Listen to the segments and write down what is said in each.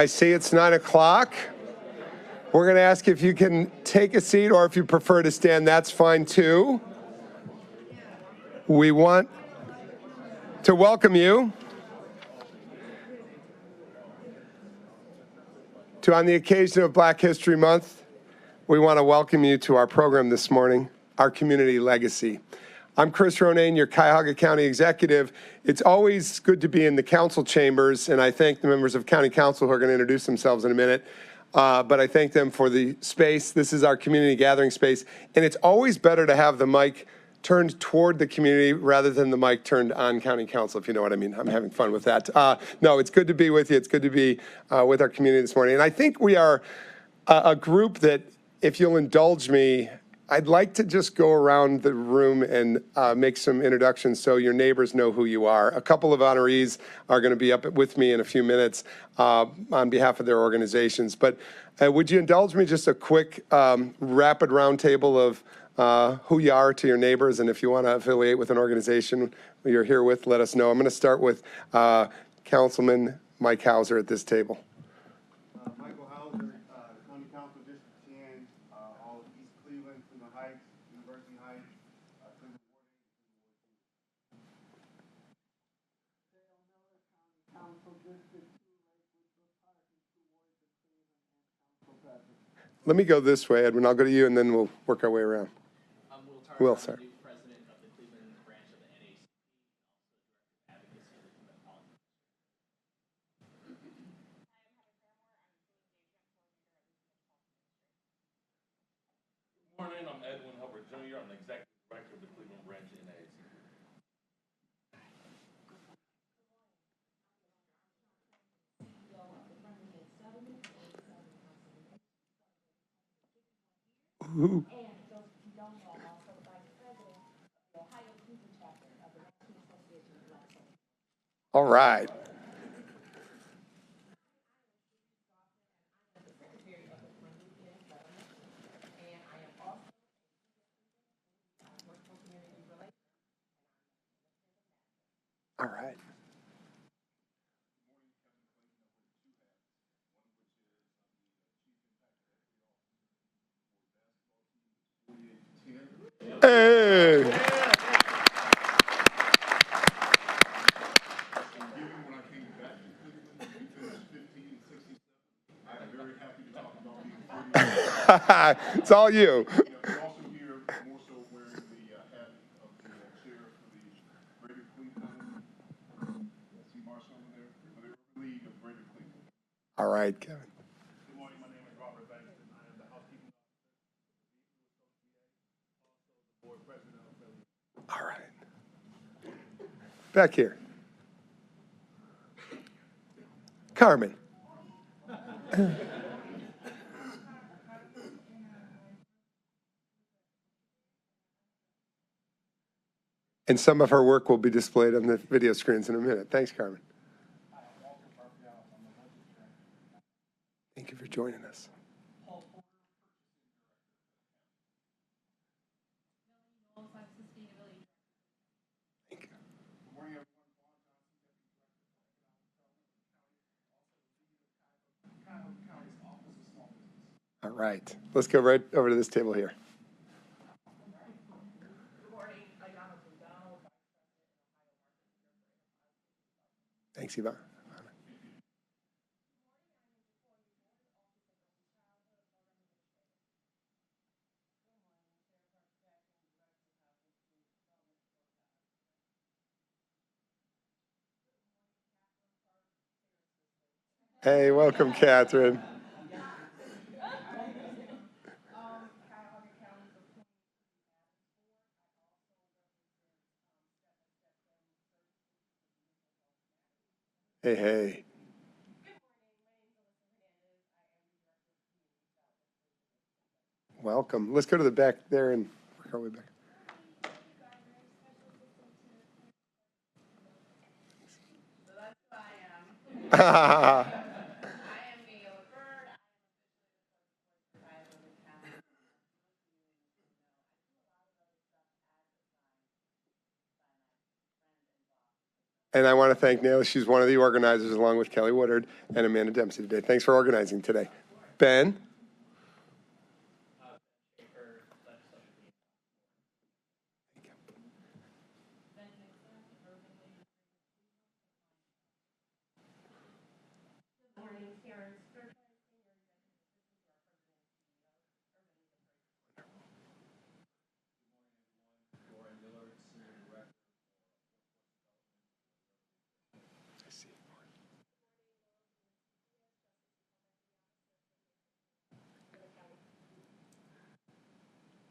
I see it's 9 o'clock. We're going to ask if you can take a seat, or if you prefer to stand, that's fine too. We want to welcome you to, on the occasion of Black History Month, we want to welcome you to our program this morning, Our Community Legacy. I'm Chris Ronayne, your Cuyahoga County Executive. It's always good to be in the council chambers, and I thank the members of County Council who are going to introduce themselves in a minute. But I thank them for the space. This is our community gathering space, and it's always better to have the mic turned toward the community rather than the mic turned on County Council, if you know what I mean. I'm having fun with that. No, it's good to be with you. It's good to be with our community this morning. And I think we are a group that, if you'll indulge me, I'd like to just go around the room and make some introductions so your neighbors know who you are. A couple of honorees are going to be up with me in a few minutes on behalf of their organizations. But would you indulge me just a quick rapid roundtable of who you are to your neighbors, and if you want to affiliate with an organization you're here with, let us know. I'm going to start with Councilman Mike Hauser at this table. Michael Hauser, County Council District 10, all of East Cleveland, Cleveland Heights, University Heights, Cleveland Let me go this way, Edwin. I'll go to you, and then we'll work our way around. Will, sir. President of the Cleveland Branch of the NAACP, advocacy for the metropolitan. Good morning, I'm Edwin Hubbard Jr. I'm the Executive Director of the Cleveland Branch of the NAACP. Ooh. All right. All right. Hey. It's all you. We're also here more so wearing the hat of the chair for the Greater Cleveland. See Marsha over there for the league of Greater Cleveland. All right, Kevin. Good morning. My name is Robert Bankston. I am the housekeeping officer, also the board president of the. All right. Back here. Carmen. And some of her work will be displayed on the video screens in a minute. Thanks, Carmen. Thank you for joining us. Thank you. Good morning, everyone. Cuyahoga County's Office of Small Business. All right. Let's go right over to this table here. Thanks, Yvonne. Hey, welcome, Catherine. Hey, hey. Welcome. Let's go to the back there and work our way back. So that's who I am. And I want to thank Naila. She's one of the organizers, along with Kelly Woodard and Amanda Dempsey today. Thanks for organizing today. Ben?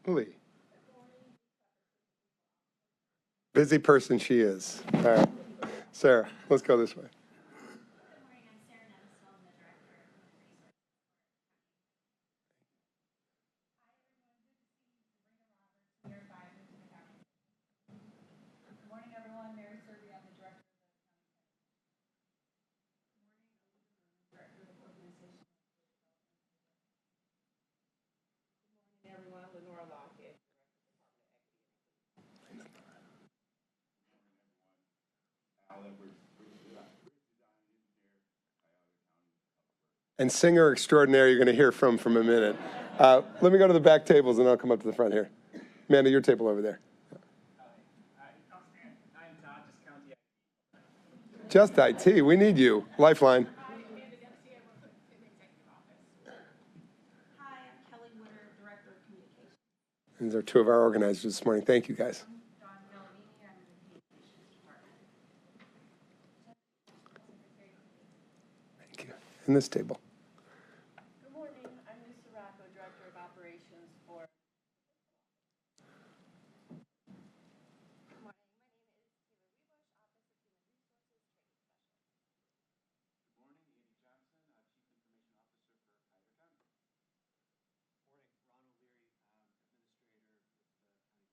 Lee. Busy person she is. All right. Sarah, let's go this way. And singer extraordinaire you're going to hear from a minute. Let me go to the back tables and I'll come up to the front here. Amanda, your table over there. Just IT. We need you. Lifeline. Hi, I'm Kelly Woodard, Director of Communications. These are two of our organizers this morning. Thank you, guys. Thank you. And this table. Good morning, I'm Lisa Rocco, Director of Operations for. Good morning, my name is Taylor Webush, Office of Human Resources Training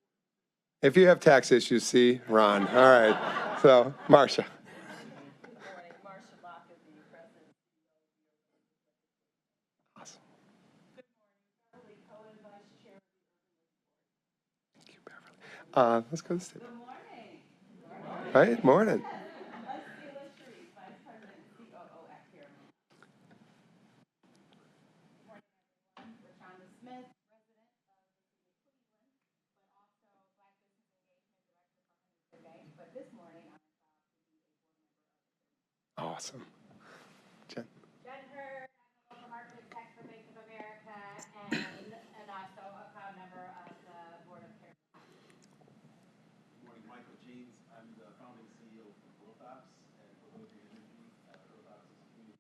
Specialist. If you have tax issues, see Ron. All right. So, Marsha. Good morning, Marsha, Mockabee, President. Awesome. Good morning, Beverly Cohen, Vice Chair of the Thank you, Beverly. Let's go to this table. Good morning. Right? Morning. Sias, Vice President and COO at Karamu. Good morning, everyone. Rashonda Smith, resident of the city of Cleveland, but also Black Business Engagement Director for Huntington Bank. But this morning, I'm proud to be a board member of the city. Awesome. Jen. Jen Hurd, I'm a local market tech for Bank of America and also a proud member of the board of Karamu House. Good morning, Michael Jeans. I'm the founding CEO for Growth Ops and for those of you who know me, Growth Ops is a community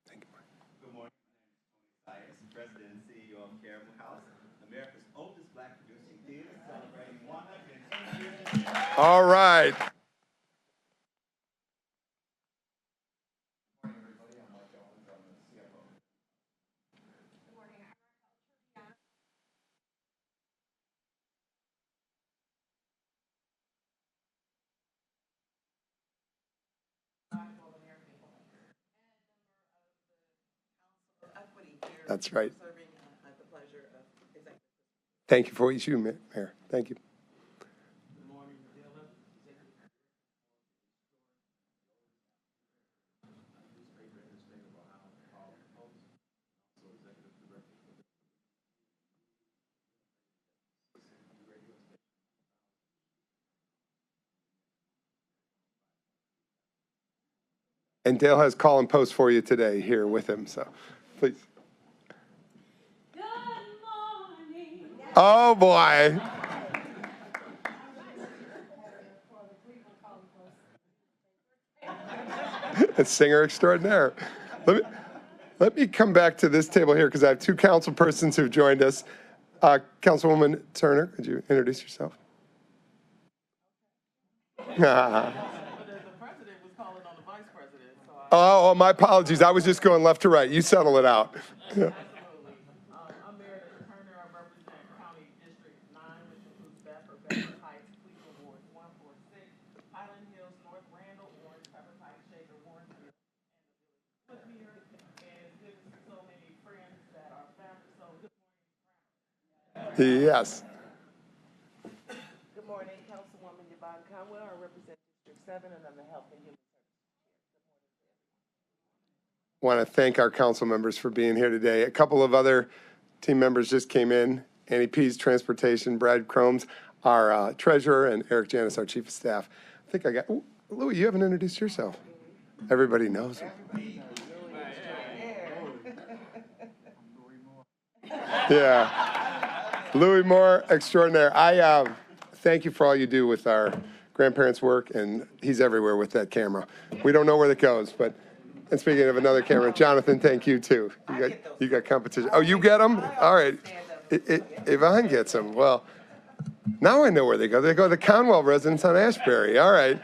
Thank you. Good morning, my name is Sias, President and CEO of Karamu House, America's oldest Black producing theater, celebrating 110 years. All right. Good morning, everybody. I'm Mike Owens. I'm the CFO. Good morning, I'm Raquel Trujillo. Equity here. That's right. Serving at the pleasure of Executive. Thank you for what you do, Mayor. Thank you. Good morning, Dilla, Executive Newspaper Administrator of Ohio, also Executive Director for the radio station. And Dale has call and post for you today here with him, so please. Good morning. Oh, boy. A singer extraordinaire. Let me come back to this table here because I have two council persons who've joined us. Councilwoman Turner, could you introduce yourself? But the president was calling on the vice president, so Oh, my apologies. I was just going left to right. You settle it out. absolutely. I'm Meredith Turner. I represent County District 9, which includes Bedford, Bedford Heights, Cleveland Wards 146, Highland Hills, North Randall, Orange, Pepper Heights, Shaker, Warrensville, and the village of Woodmere. And it's good to see so many friends that are family, so Yes. Good morning, Councilwoman Yvonne Conwell. I represent District 7, and I'm the Health and Human Services. Want to thank our council members for being here today. A couple of other team members just came in. Annie Pease, Transportation, Brad Cromes, our treasurer, and Eric Janis, our chief of staff. I think I got, ooh, Louis, you haven't introduced yourself. Everybody knows him. Yeah. Louis Moore, extraordinaire. I thank you for all you do with our grandparents' work, and he's everywhere with that camera. We don't know where that goes, but, and speaking of another camera, Jonathan, thank you too. You got competition. Oh, you get them? All right. Yvonne gets them. Well, now I know where they go. They go to the Conwell residence on Ashbury. All right.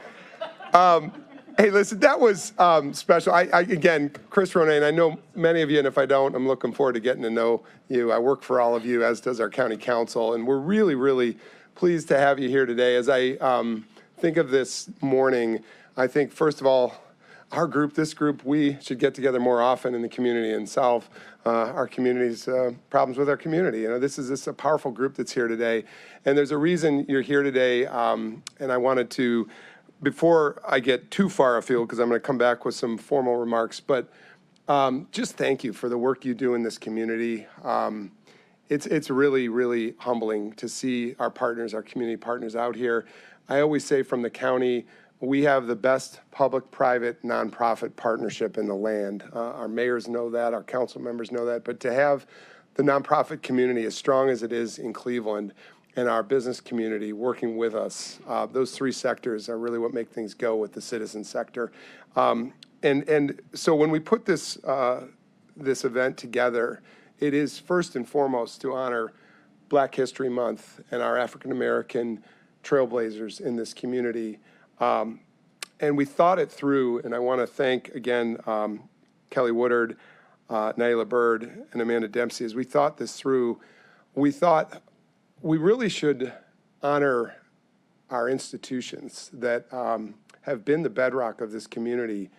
Hey, listen, that was special. Again, Chris Ronayne, I know many of you, and if I don't, I'm looking forward to getting to know you. I work for all of you, as does our county council, and we're really, really pleased to have you here today. As I think of this morning, I think, first of all, our group, this group, we should get together more often in the community and solve our community's problems with our community. You know, this is a powerful group that's here today, and there's a reason you're here today, and I wanted to, before I get too far afield, because I'm going to come back with some formal remarks, but just thank you for the work you do in this community. It's really, really humbling to see our partners, our community partners out here. I always say from the county, we have the best public-private nonprofit partnership in the land. Our mayors know that, our council members know that, but to have the nonprofit community as strong as it is in Cleveland and our business community working with us, those three sectors are really what make things go with the citizen sector. And so when we put this event together, it is first and foremost to honor Black History Month and our African American trailblazers in this community. And we thought it through, and I want to thank again Kelly Woodard, Naila Bird, and Amanda Dempsey. As we thought this through, we thought we really should honor our institutions that have been the bedrock of this community.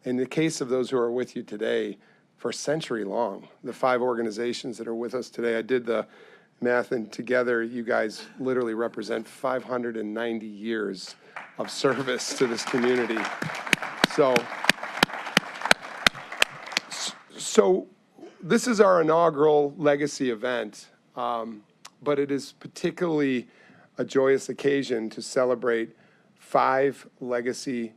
In the case of those who are with you today, for a century long, the 5 organizations that are with us today, I did the math, and together you guys literally represent 590 years of service to this community. So this is our inaugural legacy event, but it is particularly a joyous occasion to celebrate 5 legacy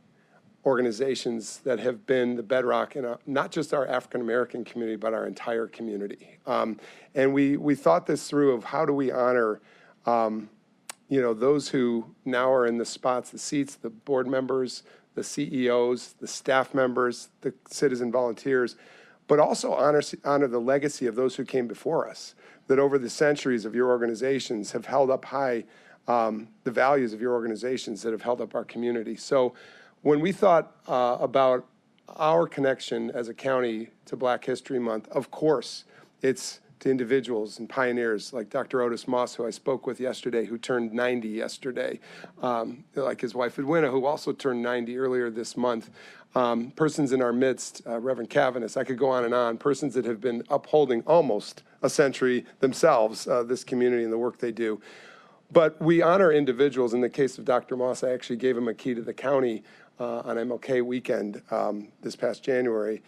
organizations that have been the bedrock in not just our African American community, but our entire community. And we thought this through of how do we honor, those who now are in the spots, the seats, the board members, the CEOs, the staff members, the citizen volunteers, but also honor the legacy of those who came before us, that over the centuries of your organizations have held up high the values of your organizations that have held up our community. So when we thought about our connection as a county to Black History Month, of course, it's to individuals and pioneers like Dr. Otis Moss, who I spoke with yesterday, who turned 90 yesterday, like his wife Edwin, who also turned 90 earlier this month. Persons in our midst, Reverend Cavanis, I could go on and on, persons that have been upholding almost a century themselves, this community and the work they do. But we honor individuals. In the case of Dr. Moss, I actually gave him a key to the county on MLK weekend this past January.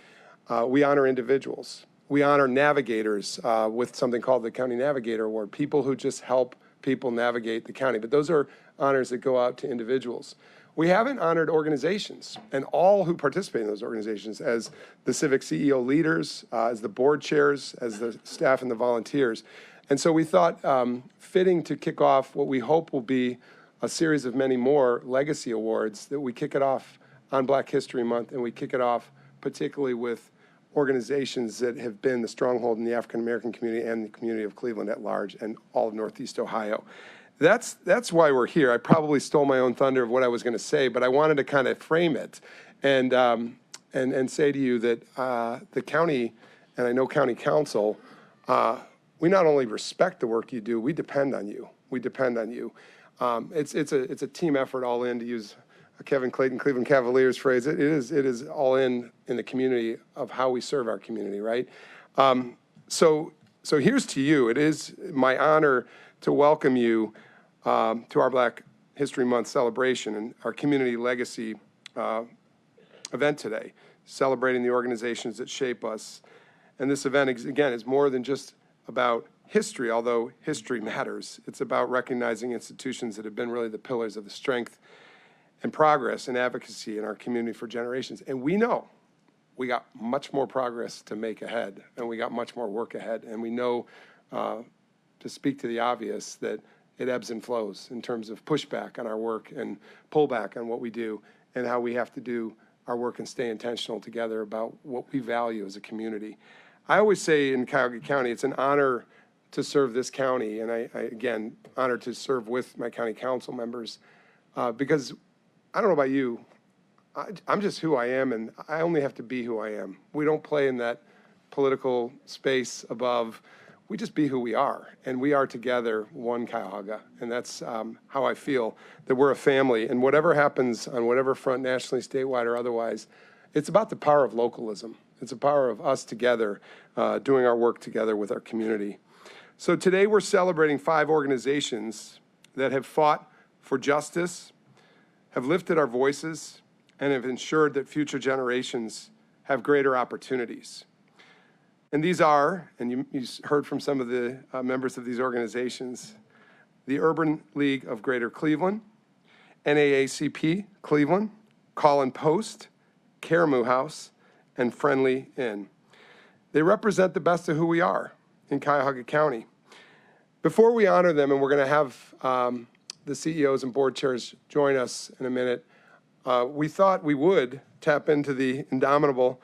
We honor individuals. We honor navigators with something called the County Navigator Award, people who just help people navigate the county. But those are honors that go out to individuals. We haven't honored organizations and all who participate in those organizations as the civic CEO leaders, as the board chairs, as the staff and the volunteers. And so we thought fitting to kick off what we hope will be a series of many more legacy awards, that we kick it off on Black History Month, and we kick it off particularly with organizations that have been the stronghold in the African American community and the community of Cleveland at large and all of Northeast Ohio. That's why we're here. I probably stole my own thunder of what I was going to say, but I wanted to kind of frame it and say to you that the county, and I know county council, we not only respect the work you do, we depend on you. We depend on you. It's a team effort all in, to use a Kevin Clayton Cleveland Cavaliers phrase. It is all in the community of how we serve our community, right? So So here's to you. It is my honor to welcome you to our Black History Month celebration and our community legacy event today, celebrating the organizations that shape us. And this event, again, is more than just about history, although history matters. It's about recognizing institutions that have been really the pillars of the strength and progress and advocacy in our community for generations. And we know we got much more progress to make ahead, and we got much more work ahead. And we know, to speak to the obvious, that it ebbs and flows in terms of pushback on our work and pullback on what we do, and how we have to do our work and stay intentional together about what we value as a community. I always say in Cuyahoga County, it's an honor to serve this county, and I again, honored to serve with my county council members, because I don't know about you, I'm just who I am, and I only have to be who I am. We don't play in that political space above. We just be who we are, and we are together one Cuyahoga, and that's how I feel, that we're a family, and whatever happens on whatever front, nationally, statewide, or otherwise, it's about the power of localism. It's the power of us together, doing our work together with our community. So today we're celebrating 5 organizations that have fought for justice, have lifted our voices, and have ensured that future generations have greater opportunities. And these are, and you heard from some of the members of these organizations, the Urban League of Greater Cleveland, NAACP Cleveland, Call and Post, Karamu House, and Friendly Inn. They represent the best of who we are in Cuyahoga County. Before we honor them, and we're going to have the CEOs and board chairs join us in a minute, we thought we would tap into the indomitable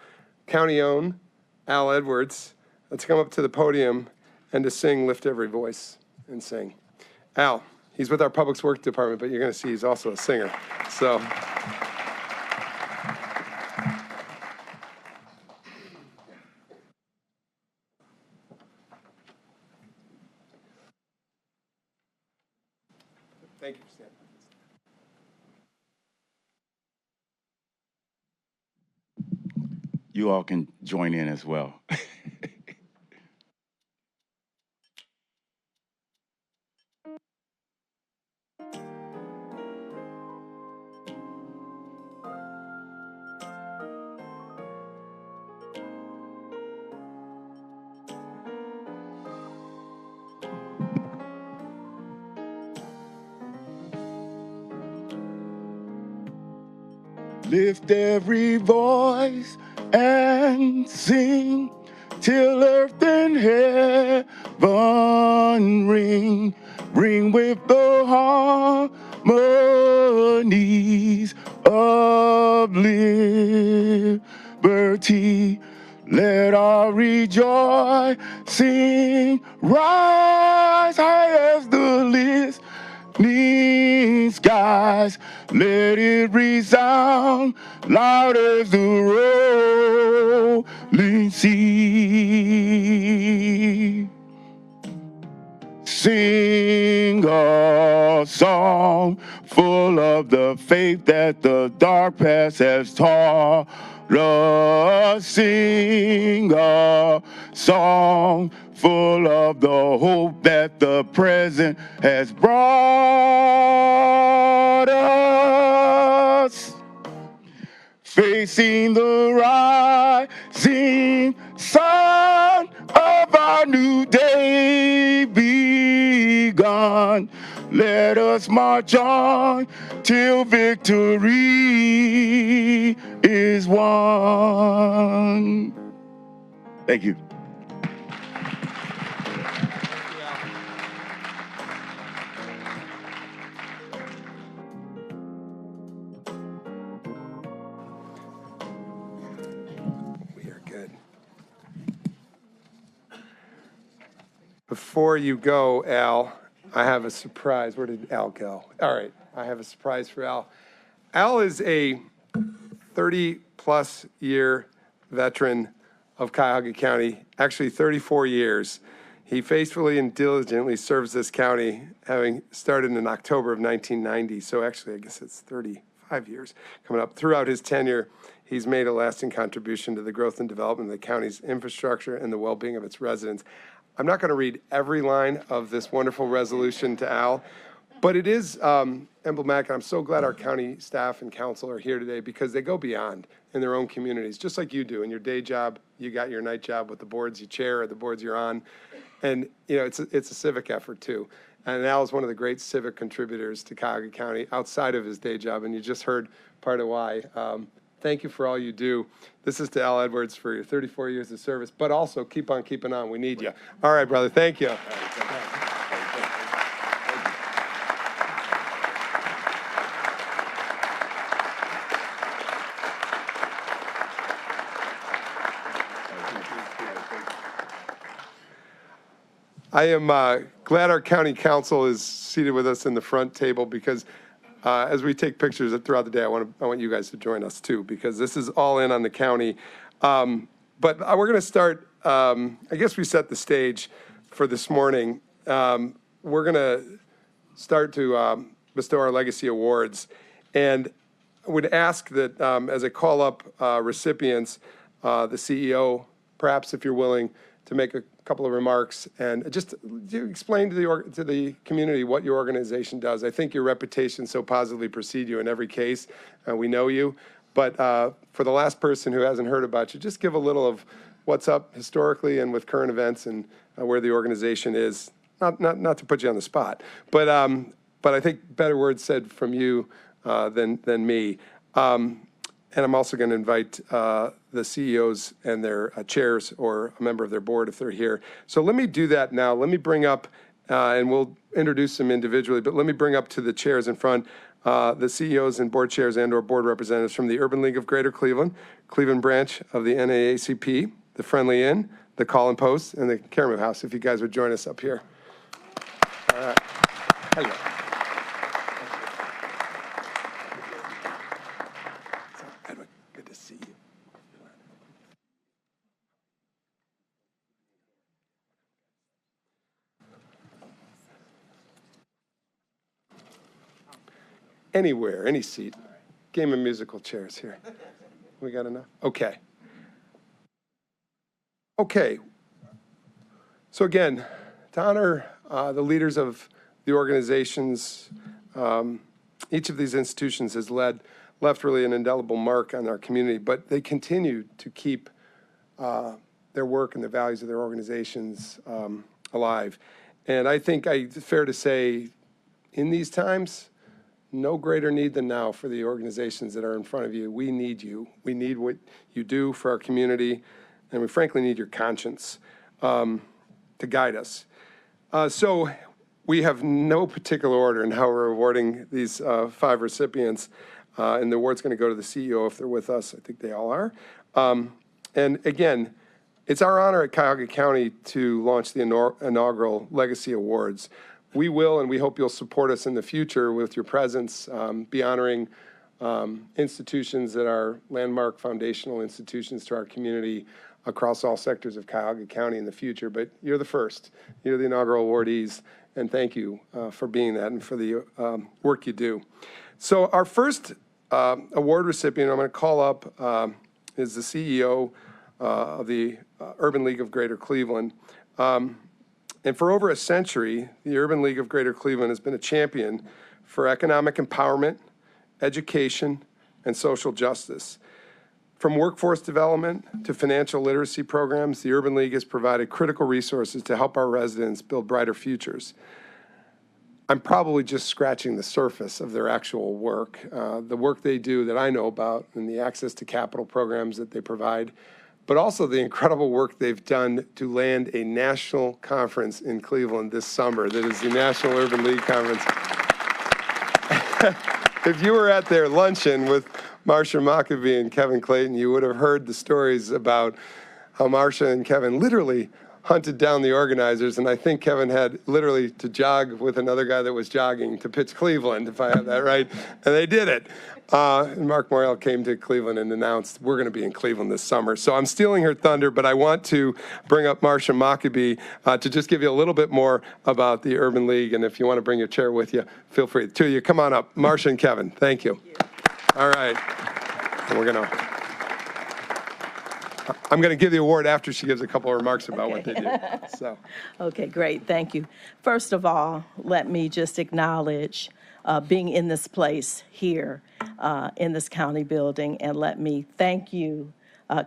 county-owned Al Edwards to come up to the podium and to sing Lift Every Voice and sing. Al, he's with our Public Works Department, but you're going to see he's also a singer. So. Thank you, Stan. You all can join in as well. Lift every voice and sing till earth and heaven ring. Ring with the harmonies of liberty. Let our rejoicing rise high as the listening skies. Let it resound loud as the rolling sea. Sing a song full of the faith that the dark past has taught us. Sing a song full of the hope that the present has brought us. Facing the rising sun of our new day begun. Let us march on till victory is won. Thank you. Before you go, Al, I have a surprise. Where did Al go? All right, I have a surprise for Al. Al is a 30-plus year veteran of Cuyahoga County, actually 34 years. He faithfully and diligently serves this county, having started in October of 1990. So actually, I guess it's 35 years coming up. Throughout his tenure, he's made a lasting contribution to the growth and development of the county's infrastructure and the well-being of its residents. I'm not going to read every line of this wonderful resolution to Al, but it is emblematic. I'm so glad our county staff and council are here today because they go beyond in their own communities, just like you do. In your day job, you got your night job with the boards you chair or the boards you're on. And, you know, it's a civic effort, too. And Al is one of the great civic contributors to Cuyahoga County outside of his day job, and you just heard part of why. Thank you for all you do. This is to Al Edwards for your 34 years of service, but also keep on keeping on. We need you. All right, brother. Thank you. I am glad our county council is seated with us in the front table because as we take pictures throughout the day, I want you guys to join us too because this is all in on the county. But we're going to start, I guess we set the stage for this morning. We're going to start to bestow our legacy awards. And I would ask that as I call up recipients, the CEO, perhaps if you're willing, to make a couple of remarks and just to explain to the community what your organization does. I think your reputation so positively precedes you in every case. We know you. But for the last person who hasn't heard about you, just give a little of what's up historically and with current events and where the organization is. Not to put you on the spot, but I think better words said from you than me. And I'm also going to invite the CEOs and their chairs or a member of their board if they're here. So let me do that now. Let me bring up, and we'll introduce them individually, but let me bring up to the chairs in front the CEOs and board chairs and or board representatives from the Urban League of Greater Cleveland, Cleveland Branch of the NAACP, the Friendly Inn, the Call Post, and the Karamu House, if you guys would join us up here. All right. Hello. Edwin, good to see you. Anywhere, any seat. Game of musical chairs here. We got enough? Okay. Okay. So again, to honor the leaders of the organizations, each of these institutions has left really an indelible mark on our community, but they continue to keep their work and the values of their organizations alive. And I think it's fair to say, in these times, no greater need than now for the organizations that are in front of you. We need you. We need what you do for our community, and we frankly need your conscience to guide us. So we have no particular order in how we're awarding these 5 recipients, and the award's going to go to the CEO if they're with us. I think they all are. And again, it's our honor at Cuyahoga County to launch the inaugural Legacy Awards. We will, and we hope you'll support us in the future with your presence, be honoring institutions that are landmark foundational institutions to our community across all sectors of Cuyahoga County in the future. But you're the first. You're the inaugural awardees, and thank you for being that and for the work you do. So our first award recipient I'm going to call up is the CEO of the Urban League of Greater Cleveland. And for over a century, the Urban League of Greater Cleveland has been a champion for economic empowerment, education, and social justice. From workforce development to financial literacy programs, the Urban League has provided critical resources to help our residents build brighter futures. I'm probably just scratching the surface of their actual work, the work they do that I know about and the access to capital programs that they provide, but also the incredible work they've done to land a national conference in Cleveland this summer that is the National Urban League Conference. If you were at their luncheon with Marsha Mockabee and Kevin Clayton, you would have heard the stories about how Marsha and Kevin literally hunted down the organizers, and I think Kevin had literally to jog with another guy that was jogging to pitch Cleveland, if I have that right, and they did it. And Mark Morrell came to Cleveland and announced, we're going to be in Cleveland this summer. So I'm stealing her thunder, but I want to bring up Marsha Mockabee to just give you a little bit more about the Urban League, and if you want to bring your chair with you, feel free. The two of you, come on up. Marsha and Kevin, thank you. All right. And we're going to... I'm going to give the award after she gives a couple of remarks about what they do. So, Okay, great, thank you. First of all, let me just acknowledge being in this place here in this county building, and let me thank you,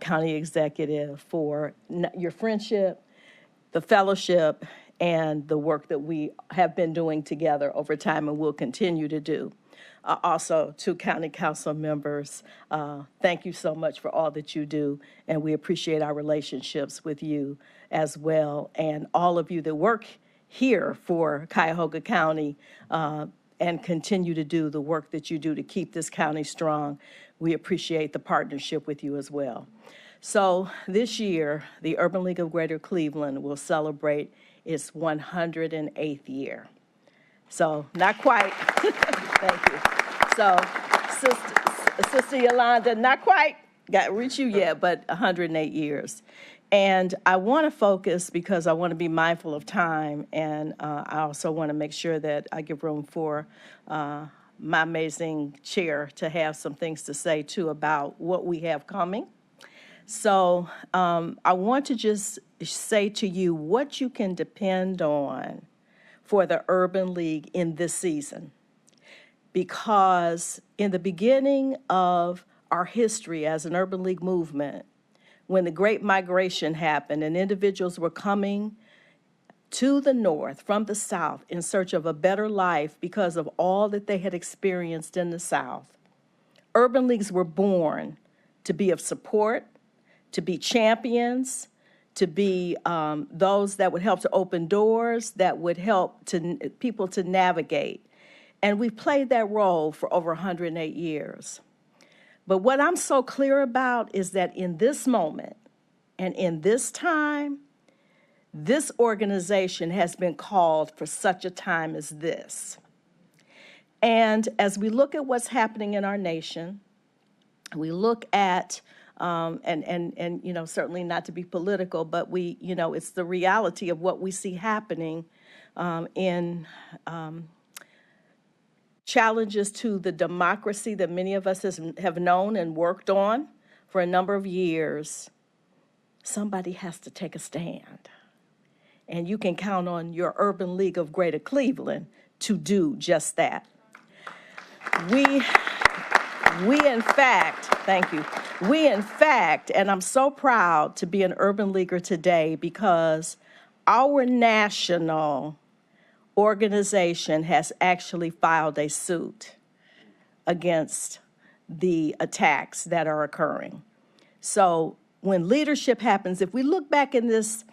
County Executive, for your friendship, the fellowship, and the work that we have been doing together over time and will continue to do. Also, to County Council members, thank you so much for all that you do, and we appreciate our relationships with you as well. And all of you that work here for Cuyahoga County and continue to do the work that you do to keep this county strong, we appreciate the partnership with you as well. So this year, the Urban League of Greater Cleveland will celebrate its 108th year. So not quite, thank you. So Sister Yolanda, not quite got reach you yet, but 108 years. And I want to focus because I want to be mindful of time, and I also want to make sure that I give room for my amazing chair to have some things to say too about what we have coming. So I want to just say to you what you can depend on for the Urban League in this season. Because in the beginning of our history as an Urban League movement, when the Great Migration happened and individuals were coming to the north from the south in search of a better life because of all that they had experienced in the south, Urban Leagues were born to be of support, to be champions, to be those that would help to open doors, that would help people to navigate. And we've played that role for over 108 years. But what I'm so clear about is that in this moment and in this time, this organization has been called for such a time as this. And as we look at what's happening in our nation, we look at and you know, certainly not to be political, but we, you know, it's the reality of what we see happening in challenges to the democracy that many of us have known and worked on for a number of years. Somebody has to take a stand. And you can count on your Urban League of Greater Cleveland to do just that. We in fact, thank you. We in fact, and I'm so proud to be an Urban Leaguer today because our national organization has actually filed a suit against the attacks that are occurring. So when leadership happens, if we look back in this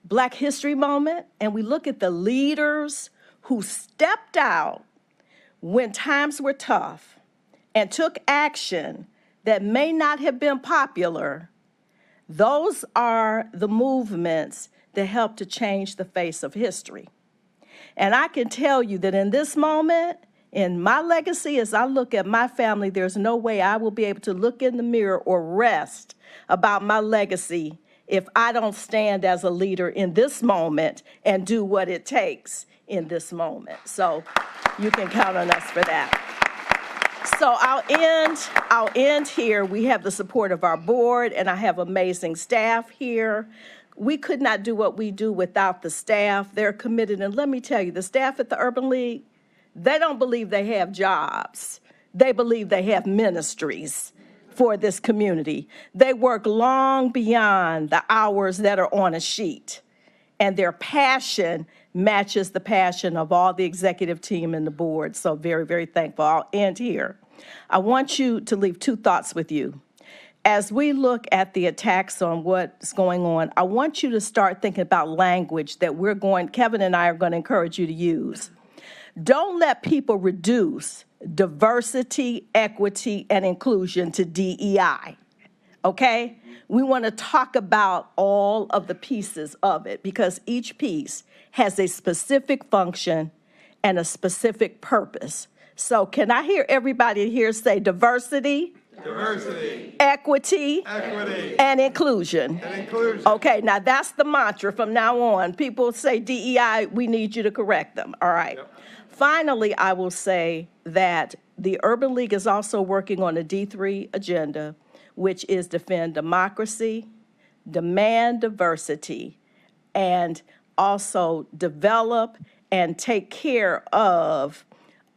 Black History moment and we look at the leaders who stepped out when times were tough and took action that may not have been popular, those are the movements that help to change the face of history. And I can tell you that in this moment, in my legacy, as I look at my family, there's no way I will be able to look in the mirror or rest about my legacy if I don't stand as a leader in this moment and do what it takes in this moment. So you can count on us for that. So I'll end here. We have the support of our board, and I have amazing staff here. We could not do what we do without the staff. They're committed. And let me tell you, the staff at the Urban League, they don't believe they have jobs. They believe they have ministries for this community. They work long beyond the hours that are on a sheet. And their passion matches the passion of all the executive team and the board. So very, very thankful. I'll end here. I want you to leave two thoughts with you. As we look at the attacks on what's going on, I want you to start thinking about language that Kevin and I are going to encourage you to use. Don't let people reduce diversity, equity, and inclusion to DEI, okay? We want to talk about all of the pieces of it because each piece has a specific function and a specific purpose. So can I hear everybody here say diversity? diversity, Equity, and inclusion. Okay, now that's the mantra from now on. People say DEI, we need you to correct them. All right. Yep. Finally, I will say that the Urban League is also working on a D3 agenda, which is defend democracy, demand diversity, and also develop and take care of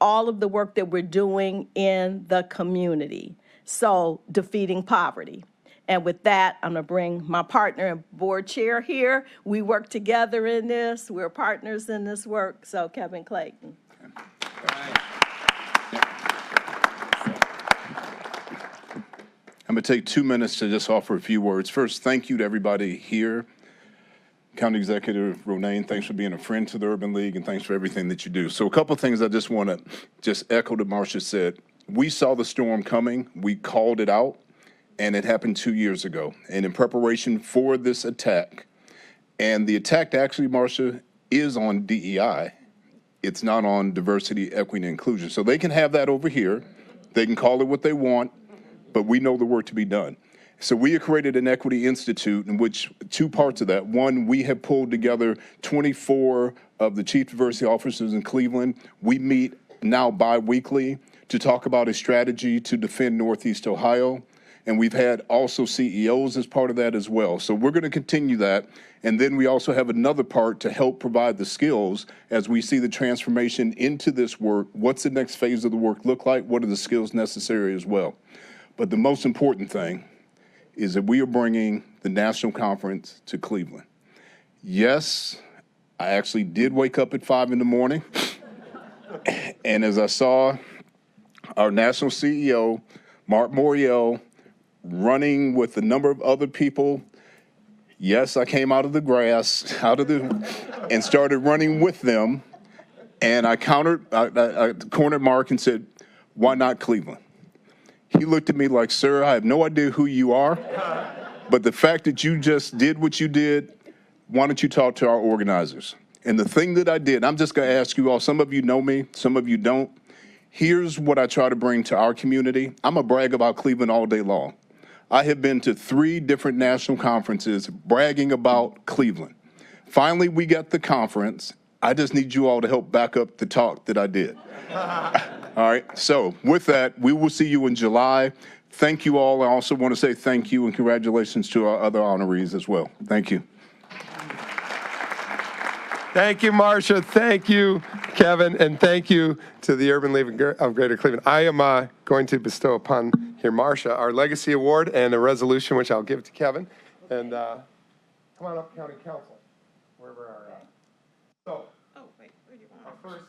all of the work that we're doing in the community. So defeating poverty. And with that, I'm gonna bring my partner and board chair here. We work together in this. We're partners in this work. So Kevin Clayton. I'm going to take 2 minutes to just offer a few words. First, thank you to everybody here. County Executive Ronayne, thanks for being a friend to the Urban League, and thanks for everything that you do. So a couple of things I just want to just echo what Marsha said. We saw the storm coming. We called it out, and it happened 2 years ago. And in preparation for this attack, and the attack actually, Marsha, is on DEI. It's not on diversity, equity, and inclusion. So they can have that over here. They can call it what they want, but we know the work to be done. So we have created an Equity Institute in which two parts of that. One, we have pulled together 24 of the chief diversity officers in Cleveland. We meet now bi-weekly to talk about a strategy to defend Northeast Ohio. And we've had also CEOs as part of that as well. So we're going to continue that. And then we also have another part to help provide the skills as we see the transformation into this work. What's the next phase of the work look like? What are the skills necessary as well? But the most important thing is that we are bringing the national conference to Cleveland. Yes, I actually did wake up at 5 in the morning. And as I saw our national CEO, Mark Morial, running with a number of other people, yes, I came out of the grass, and started running with them. And I cornered Mark and said, why not Cleveland? He looked at me like, sir, I have no idea who you are, but the fact that you just did what you did, why don't you talk to our organizers? And the thing that I did, I'm just going to ask you all, some of you know me, some of you don't. Here's what I try to bring to our community. I'm going to brag about Cleveland all day long. I have been to 3 different national conferences bragging about Cleveland. Finally, we got the conference. I just need you all to help back up the talk that I did. All right, so with that, we will see you in July. Thank you all. I also want to say thank you and congratulations to our other honorees as well. Thank you. Thank you, Marsha. Thank you, Kevin. And thank you to the Urban League of Greater Cleveland. I am going to bestow upon here Marsha our Legacy Award and a resolution, which I'll give to Kevin. And come on up, County Council, wherever our so, our first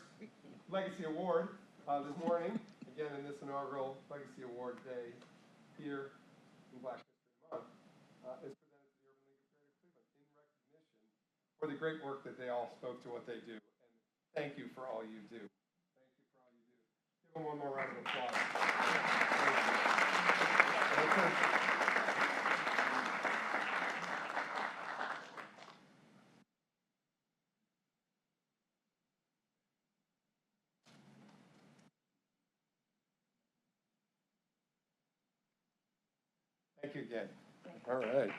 Legacy Award this morning, again in this inaugural Legacy Award Day here in Black History Month, is presented to the Urban League of Greater Cleveland in recognition for the great work that they all spoke to what they do. And thank you for all you do. Thank you for all you do. Give them one more round of applause. Thank you again. All right.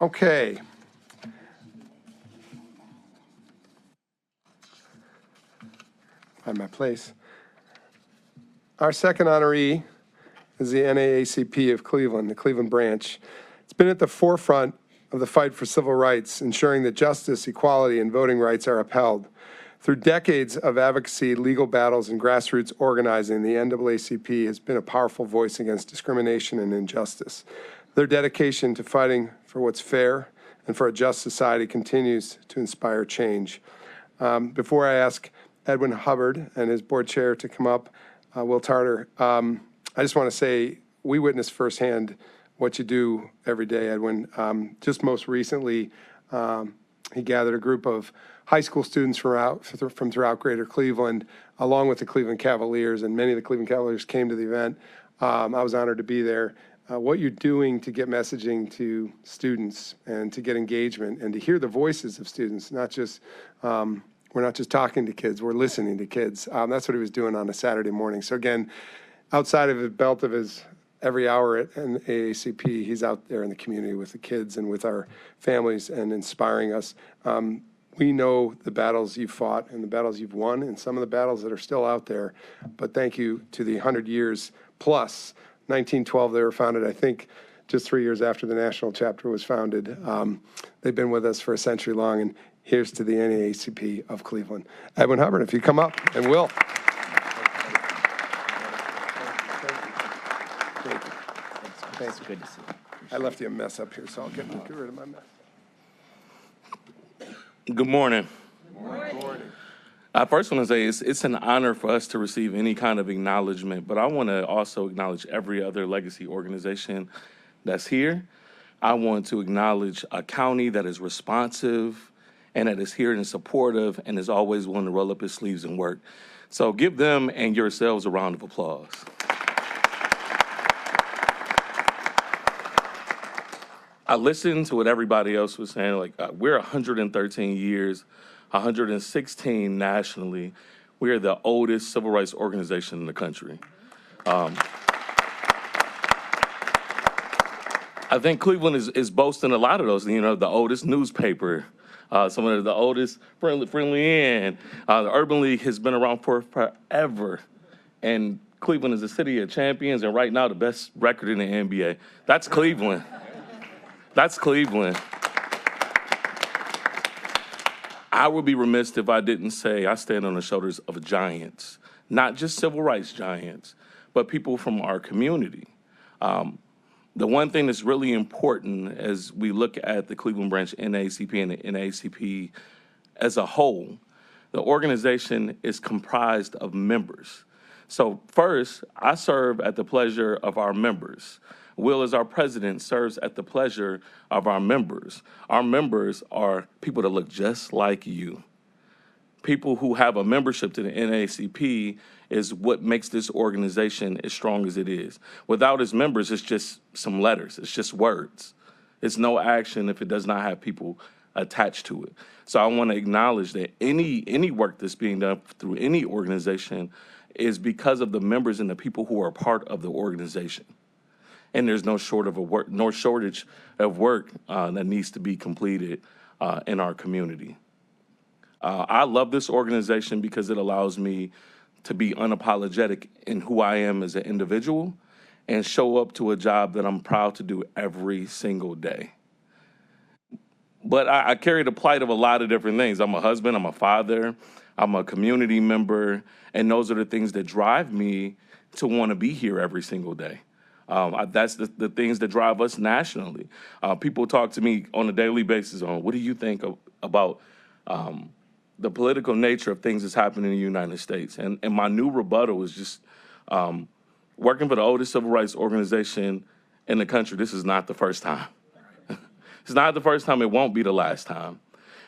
Okay. Find my place. Our second honoree is the NAACP of Cleveland, the Cleveland Branch. It's been at the forefront of the fight for civil rights, ensuring that justice, equality, and voting rights are upheld. Through decades of advocacy, legal battles, and grassroots organizing, the NAACP has been a powerful voice against discrimination and injustice. Their dedication to fighting for what's fair and for a just society continues to inspire change. Before I ask Edwin Hubbard and his board chair to come up, Will Tarter, I just want to say we witness firsthand what you do every day, Edwin. Just most recently, he gathered a group of high school students from throughout Greater Cleveland, along with the Cleveland Cavaliers, and many of the Cleveland Cavaliers came to the event. I was honored to be there. What you're doing to get messaging to students and to get engagement and to hear the voices of students, not just, we're not just talking to kids, we're listening to kids. That's what he was doing on a Saturday morning. So again, outside of the belt of his every hour at NAACP, he's out there in the community with the kids and with our families and inspiring us. We know the battles you've fought and the battles you've won and some of the battles that are still out there. But thank you to the 100 years plus. 1912, they were founded, I think, just 3 years after the national chapter was founded. They've been with us for a century long, and here's to the NAACP of Cleveland. Edwin Hubbard, if you come up, and Will. Thanks. Good to see you. I left you a mess up here, so I'll get rid of my mess. Good morning. Good morning. I first want to say it's an honor for us to receive any kind of acknowledgement, but I want to also acknowledge every other legacy organization that's here. I want to acknowledge a county that is responsive and that is here and supportive and is always willing to roll up its sleeves and work. So give them and yourselves a round of applause. I listened to what everybody else was saying. Like, we're 113 years, 116 nationally. We are the oldest civil rights organization in the country. I think Cleveland is boasting a lot of those. You know, the oldest newspaper, some of the oldest friendly inn. The Urban League has been around for forever, and Cleveland is a city of champions. And right now, the best record in the NBA. That's Cleveland. That's Cleveland. I would be remiss if I didn't say I stand on the shoulders of giants, not just civil rights giants, but people from our community. The one thing that's really important as we look at the Cleveland Branch NAACP and the NAACP as a whole, the organization is comprised of members. So first, I serve at the pleasure of our members. Will, as our president, serves at the pleasure of our members. Our members are people that look just like you. People who have a membership to the NAACP is what makes this organization as strong as it is. Without its members, it's just some letters. It's just words. It's no action if it does not have people attached to it. So I want to acknowledge that any work that's being done through any organization is because of the members and the people who are part of the organization. And there's no shortage of work that needs to be completed in our community. I love this organization because it allows me to be unapologetic in who I am as an individual and show up to a job that I'm proud to do every single day. But I carry the plight of a lot of different things. I'm a husband, I'm a father, I'm a community member, and those are the things that drive me to want to be here every single day. That's the things that drive us nationally. People talk to me on a daily basis on what do you think about the political nature of things that's happening in the United States. And my new rebuttal is just working for the oldest civil rights organization in the country. This is not the first time. It's not the first time. It won't be the last time.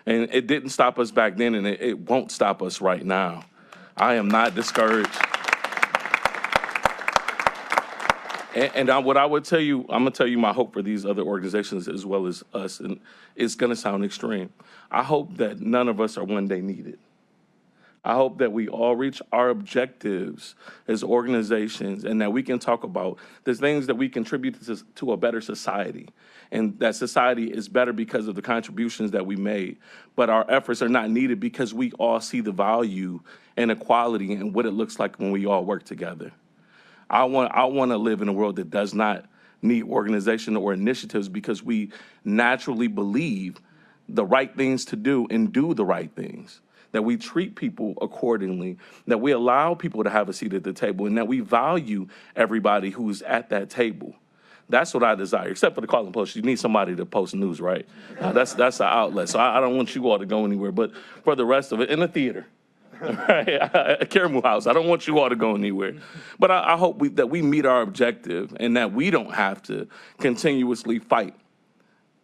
And it didn't stop us back then, and it won't stop us right now. I am not discouraged. And what I would tell you, I'm going to tell you my hope for these other organizations as well as us, and it's going to sound extreme. I hope that none of us are one day needed. I hope that we all reach our objectives as organizations and that we can talk about the things that we contribute to a better society. And that society is better because of the contributions that we made. But our efforts are not needed because we all see the value and equality and what it looks like when we all work together. I want to live in a world that does not need organization or initiatives because we naturally believe the right things to do and do the right things, that we treat people accordingly, that we allow people to have a seat at the table, and that we value everybody who's at that table. That's what I desire, except for the Cleveland Post. You need somebody to post news, right? That's the outlet. So I don't want you all to go anywhere. But for the rest of it, in the theater, right? Karamu House. I don't want you all to go anywhere. But I hope that we meet our objective and that we don't have to continuously fight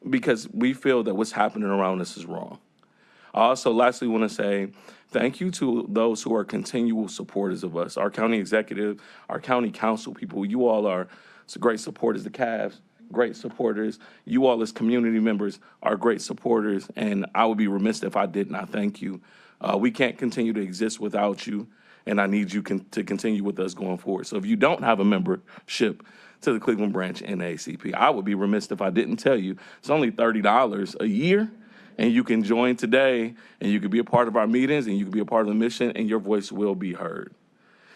because we feel that what's happening around us is wrong. I also lastly want to say thank you to those who are continual supporters of us, our county executive, our county council people. You all are great supporters, the Cavs, great supporters. You all as community members are great supporters, and I would be remiss if I did not thank you. We can't continue to exist without you, and I need you to continue with us going forward. So if you don't have a membership to the Cleveland Branch NAACP, I would be remiss if I didn't tell you it's only $30 a year, And you can join today, and you can be a part of our meetings, and you can be a part of the mission, and your voice will be heard.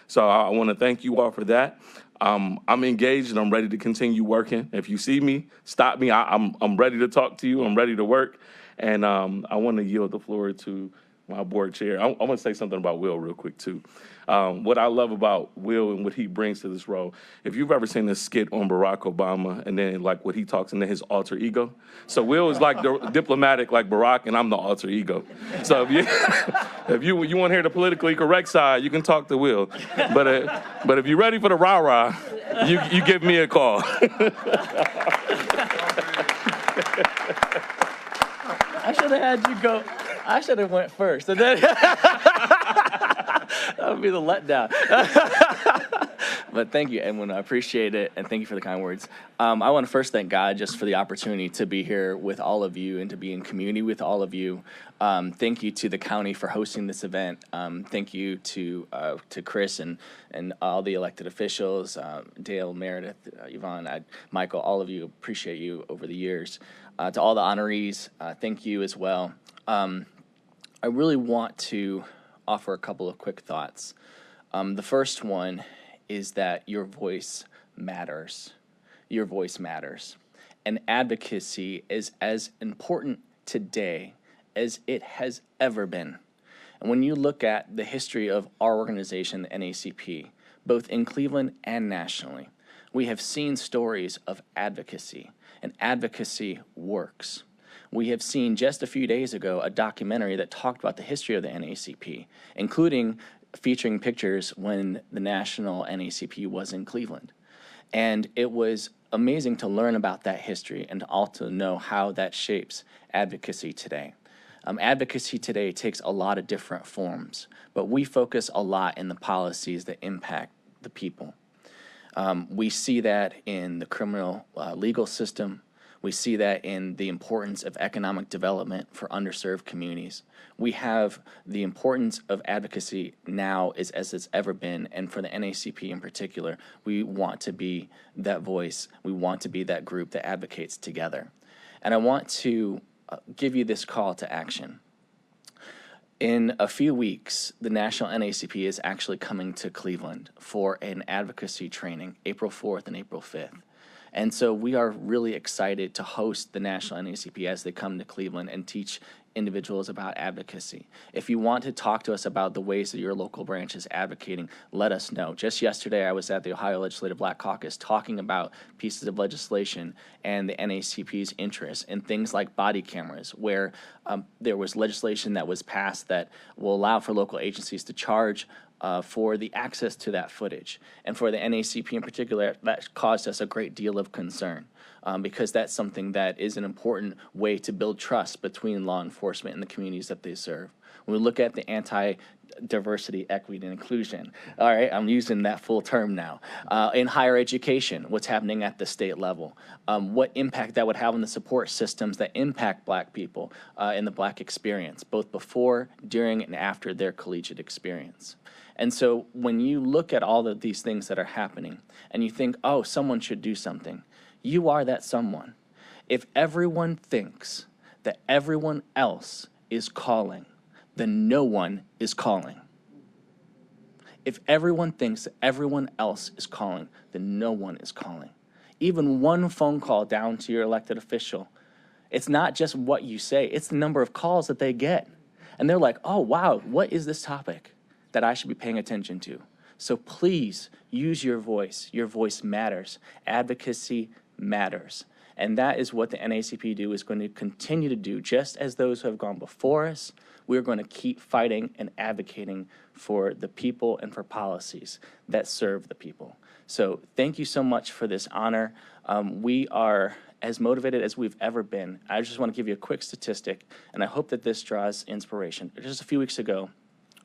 So I want to thank you all for that. I'm engaged and I'm ready to continue working. If you see me, stop me. I'm ready to talk to you. I'm ready to work. And I want to yield the floor to my board chair. I want to say something about Will real quick, too. What I love about Will and what he brings to this role, if you've ever seen this skit on Barack Obama and then like what he talks into his alter ego. So Will is like the diplomatic like Barack, and I'm the alter ego. So if you want to hear the politically correct side, you can talk to Will. But if you're ready for the rah-rah, you give me a call. I should have had you go. I should have went first. And then that would be the letdown. But thank you, Edwin. I appreciate it, and thank you for the kind words. I want to first thank God just for the opportunity to be here with all of you and to be in community with all of you. Thank you to the county for hosting this event. Thank you to Chris and all the elected officials, Dale, Meredith, Yvonne, Michael, all of you. Appreciate you over the years. To all the honorees, thank you as well. I really want to offer a couple of quick thoughts. The first one is that your voice matters. Your voice matters. And advocacy is as important today as it has ever been. And when you look at the history of our organization, the NAACP, both in Cleveland and nationally, we have seen stories of advocacy, and advocacy works. We have seen just a few days ago a documentary that talked about the history of the NAACP, including featuring pictures when the national NAACP was in Cleveland. And it was amazing to learn about that history and to also know how that shapes advocacy today. Advocacy today takes a lot of different forms, but we focus a lot in the policies that impact the people. We see that in the criminal legal system. We see that in the importance of economic development for underserved communities. We have the importance of advocacy now as it's ever been, and for the NAACP in particular, we want to be that voice. We want to be that group that advocates together. And I want to give you this call to action. In a few weeks, the National NAACP is actually coming to Cleveland for an advocacy training, April 4th and April 5th. And so we are really excited to host the National NAACP as they come to Cleveland and teach individuals about advocacy. If you want to talk to us about the ways that your local branch is advocating, let us know. Just yesterday, I was at the Ohio Legislative Black Caucus talking about pieces of legislation and the NAACP's interest in things like body cameras, where there was legislation that was passed that will allow for local agencies to charge for the access to that footage. And for the NAACP in particular, that caused us a great deal of concern because that's something that is an important way to build trust between law enforcement and the communities that they serve. When we look at the anti-diversity, equity, and inclusion, all right, I'm using that full term now. In higher education, what's happening at the state level, what impact that would have on the support systems that impact Black people in the Black experience, both before, during, and after their collegiate experience. And so when you look at all of these things that are happening and you think, oh, someone should do something, you are that someone. If everyone thinks that everyone else is calling, then no one is calling. If everyone thinks that everyone else is calling, then no one is calling. Even one phone call down to your elected official, it's not just what you say, it's the number of calls that they get. And they're like, oh, wow, what is this topic that I should be paying attention to? So please use your voice. Your voice matters. Advocacy matters. And that is what the NAACP is going to continue to do. Just as those who have gone before us, we're going to keep fighting and advocating for the people and for policies that serve the people. So thank you so much for this honor. We are as motivated as we've ever been. I just want to give you a quick statistic, and I hope that this draws inspiration. Just a few weeks ago,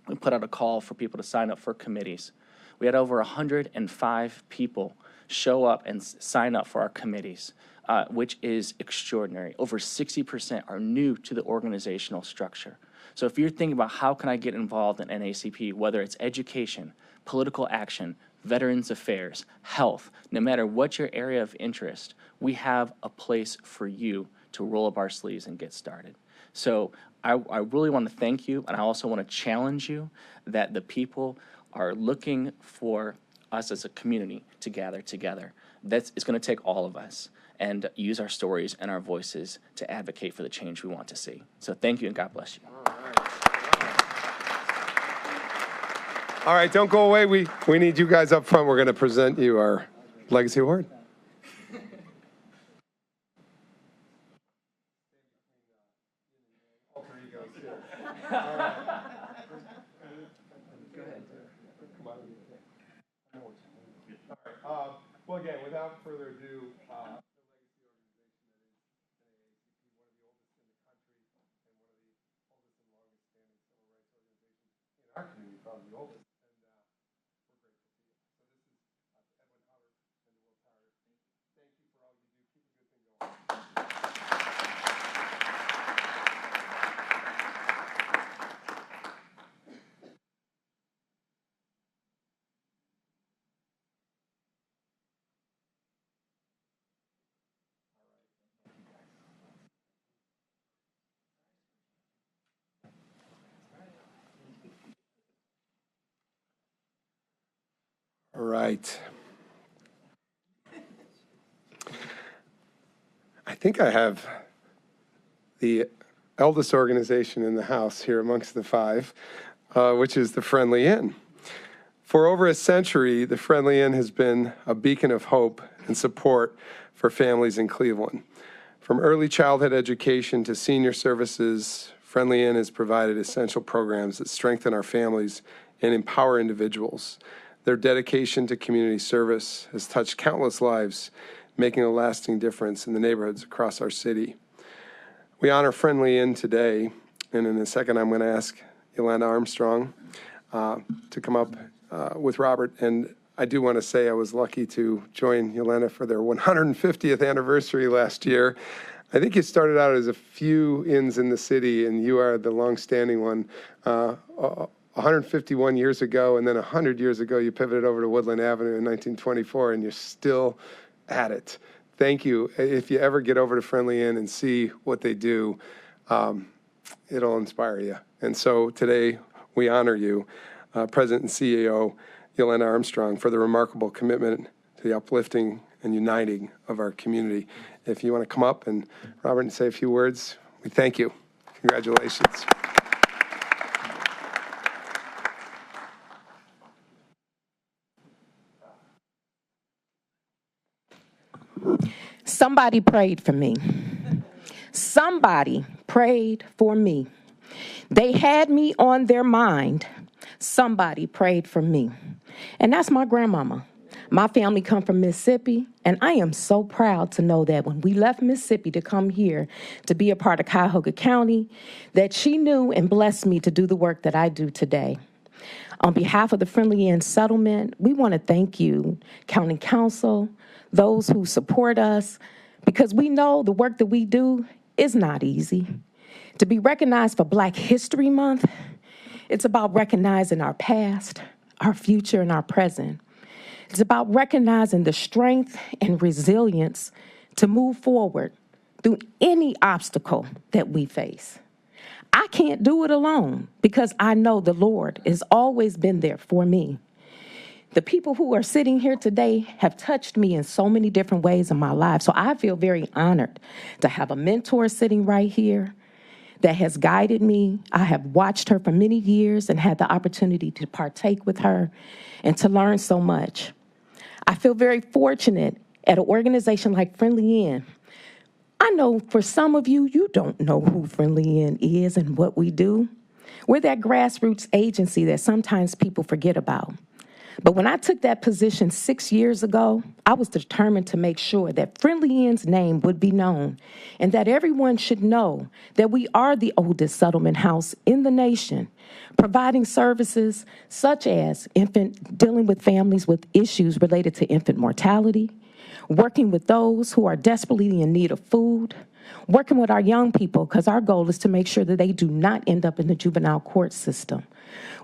we put out a call for people to sign up for committees. We had over 105 people show up and sign up for our committees, which is extraordinary. Over 60% are new to the organizational structure. So if you're thinking about how can I get involved in NAACP, whether it's education, political action, veterans affairs, health, no matter what your area of interest, we have a place for you to roll up our sleeves and get started. So I really want to thank you, and I also want to challenge you that the people are looking for us as a community to gather together. It's going to take all of us, and use our stories and our voices to advocate for the change we want to see. So thank you, and God bless you. All right, don't go away. We need you guys up front. We're going to present you our Legacy Award. Well, again, without further ado, the Legacy organization that is NAACP, one of the oldest in the country and one of the oldest and longest standing civil rights organizations in our community, probably the oldest. And we're grateful to you. So this is Edwin Hubbard and Will Tarter. Thank you for all you do. Keep a good thing going. All right. I think I have the eldest organization in the house here amongst the five, which is the Friendly Inn. For over a century, the Friendly Inn has been a beacon of hope and support for families in Cleveland. From early childhood education to senior services, Friendly Inn has provided essential programs that strengthen our families and empower individuals. Their dedication to community service has touched countless lives, making a lasting difference in the neighborhoods across our city. We honor Friendly Inn today, and in a second I'm going to ask Yolanda Armstrong to come up with Robert. And I do want to say I was lucky to join Yolanda for their 150th anniversary last year. I think you started out as a few inns in the city, and you are the long-standing one. 151 years ago, and then 100 years ago, you pivoted over to Woodland Avenue in 1924, and you're still at it. Thank you. If you ever get over to Friendly Inn and see what they do, it'll inspire you. And so today, we honor you, President and CEO Yolanda Armstrong, for the remarkable commitment to the uplifting and uniting of our community. If you want to come up and, Robert, and say a few words, we thank you. Congratulations. Somebody prayed for me. Somebody prayed for me. They had me on their mind. Somebody prayed for me. And that's my grandmama. My family come from Mississippi, and I am so proud to know that when we left Mississippi to come here to be a part of Cuyahoga County, that she knew and blessed me to do the work that I do today. On behalf of the Friendly Inn Settlement, we want to thank you, County Council, those who support us, because we know the work that we do is not easy. To be recognized for Black History Month, it's about recognizing our past, our future, and our present. It's about recognizing the strength and resilience to move forward through any obstacle that we face. I can't do it alone because I know the Lord has always been there for me. The people who are sitting here today have touched me in so many different ways in my life. So I feel very honored to have a mentor sitting right here that has guided me. I have watched her for many years and had the opportunity to partake with her and to learn so much. I feel very fortunate at an organization like Friendly Inn. I know for some of you, you don't know who Friendly Inn is and what we do. We're that grassroots agency that sometimes people forget about. But when I took that position 6 years ago, I was determined to make sure that Friendly Inn's name would be known and that everyone should know that we are the oldest settlement house in the nation, providing services such as dealing with families with issues related to infant mortality, working with those who are desperately in need of food, working with our young people, because our goal is to make sure that they do not end up in the juvenile court system.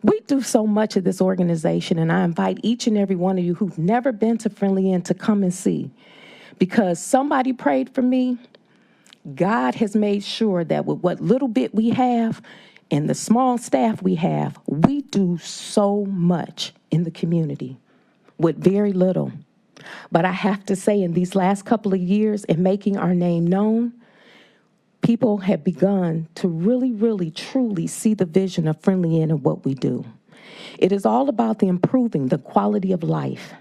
We do so much at this organization, and I invite each and every one of you who've never been to Friendly Inn to come and see, because somebody prayed for me. God has made sure that with what little bit we have and the small staff we have, we do so much in the community with very little. But I have to say, in these last couple of years, in making our name known, people have begun to really, really, truly see the vision of Friendly Inn and what we do. It is all about the improving the quality of life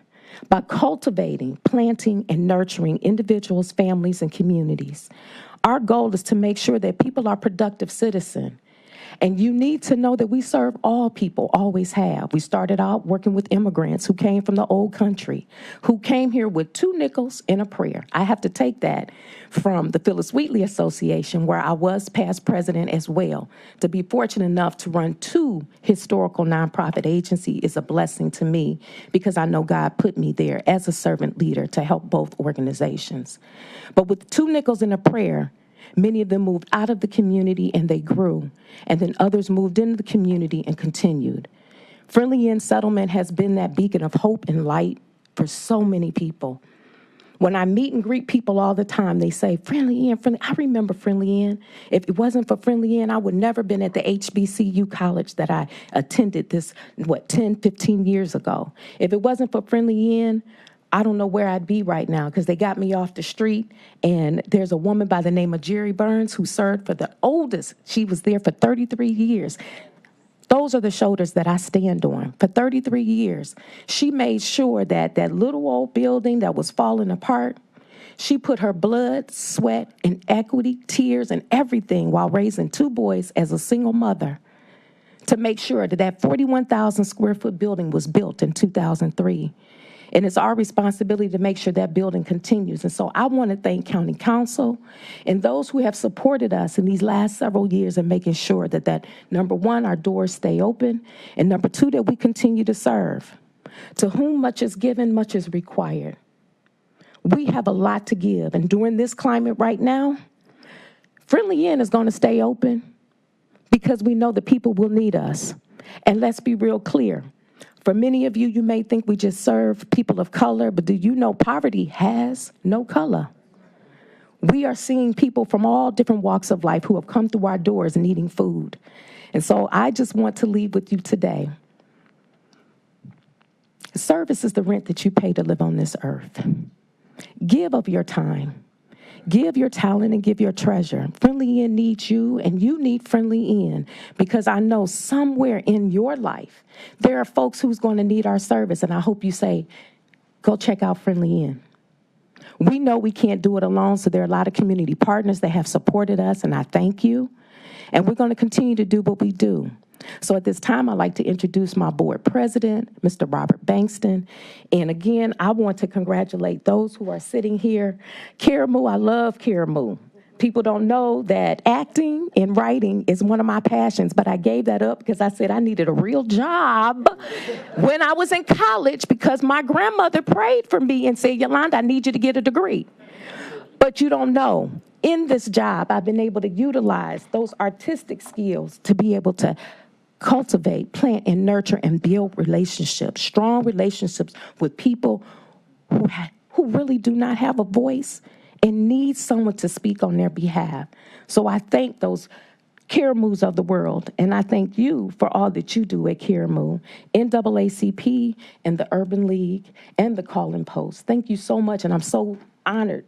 by cultivating, planting, and nurturing individuals, families, and communities. Our goal is to make sure that people are productive citizens. And you need to know that we serve all people, always have. We started out working with immigrants who came from the old country, who came here with 2 nickels and a prayer. I have to take that from the Phyllis Wheatley Association, where I was past president as well. To be fortunate enough to run 2 historical nonprofit agencies is a blessing to me because I know God put me there as a servant leader to help both organizations. But with 2 nickels and a prayer, many of them moved out of the community and they grew, and then others moved into the community and continued. Friendly Inn Settlement has been that beacon of hope and light for so many people. When I meet and greet people all the time, they say, Friendly Inn, Friendly. I remember Friendly Inn. If it wasn't for Friendly Inn, I would never been at the HBCU college that I attended 10, 15 years ago. If it wasn't for Friendly Inn, I don't know where I'd be right now because they got me off the street, and there's a woman by the name of Jerry Burns who served for the oldest. She was there for 33 years. Those are the shoulders that I stand on. For 33 years, she made sure that that little old building that was falling apart, she put her blood, sweat, and equity, tears, and everything while raising 2 boys as a single mother to make sure that that 41,000 square foot building was built in 2003. And it's our responsibility to make sure that building continues. And so I want to thank County Council and those who have supported us in these last several years in making sure that number 1, our doors stay open, and number 2, that we continue to serve. To whom much is given, much is required. We have a lot to give. And during this climate right now, Friendly Inn is going to stay open because we know the people will need us. And let's be real clear. For many of you, you may think we just serve people of color, but do you know poverty has no color? We are seeing people from all different walks of life who have come through our doors needing food. And so I just want to leave with you today. Service is the rent that you pay to live on this earth. Give of your time. Give your talent and give your treasure. Friendly Inn needs you, and you need Friendly Inn, because I know somewhere in your life there are folks who's going to need our service, and I hope you say, go check out Friendly Inn. We know we can't do it alone, so there are a lot of community partners that have supported us, and I thank you. And we're going to continue to do what we do. So at this time, I'd like to introduce my board president, Mr. Robert Bankston. And again, I want to congratulate those who are sitting here. Karamu, I love Karamu. People don't know that acting and writing is one of my passions, but I gave that up because I said I needed a real job when I was in college because my grandmother prayed for me and said, Yolanda, I need you to get a degree. But you don't know. In this job, I've been able to utilize those artistic skills to be able to cultivate, plant, and nurture and build relationships, strong relationships with people who really do not have a voice and need someone to speak on their behalf. So I thank those Karamus of the world, and I thank you for all that you do at Karamu, NAACP, and the Urban League, and the Calling Post. Thank you so much, and I'm so honored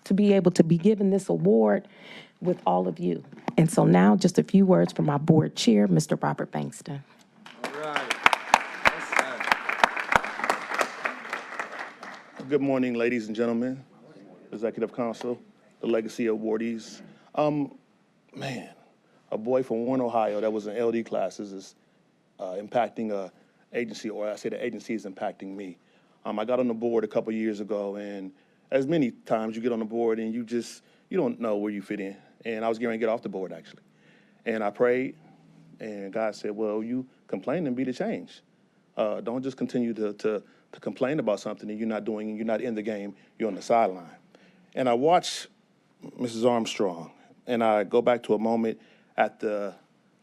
to be able to be given this award with all of you. And so now, just a few words from my board chair, Mr. Robert Bankston. All right. Good morning, ladies and gentlemen, Executive Council, the legacy awardees. Man, a boy from Warren, Ohio that was in LD classes is impacting a agency, or I say the agency is impacting me. I got on the board a couple years ago, and as many times you get on the board and you don't know where you fit in. And I was getting ready to get off the board, actually. And I prayed, and God said, well, you complain and be the change. Don't just continue to complain about something that you're not doing and you're not in the game, you're on the sideline. And I watched Mrs. Armstrong, and I go back to a moment at the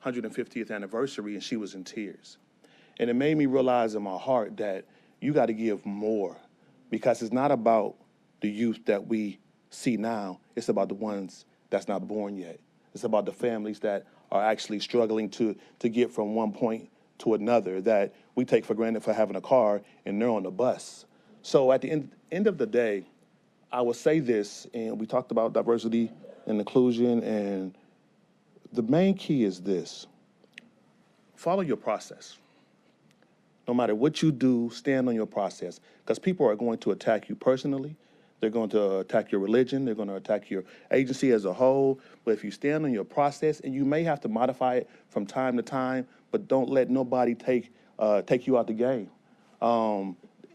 150th anniversary, and she was in tears. And it made me realize in my heart that you got to give more, because it's not about the youth that we see now, it's about the ones that's not born yet. It's about the families that are actually struggling to get from one point to another, that we take for granted for having a car and they're on the bus. So at the end of the day, I will say this, and we talked about diversity and inclusion, and the main key is this: follow your process. No matter what you do, stand on your process, because people are going to attack you personally. They're going to attack your religion. They're going to attack your agency as a whole. But if you stand on your process, and you may have to modify it from time to time, but don't let nobody take you out the game.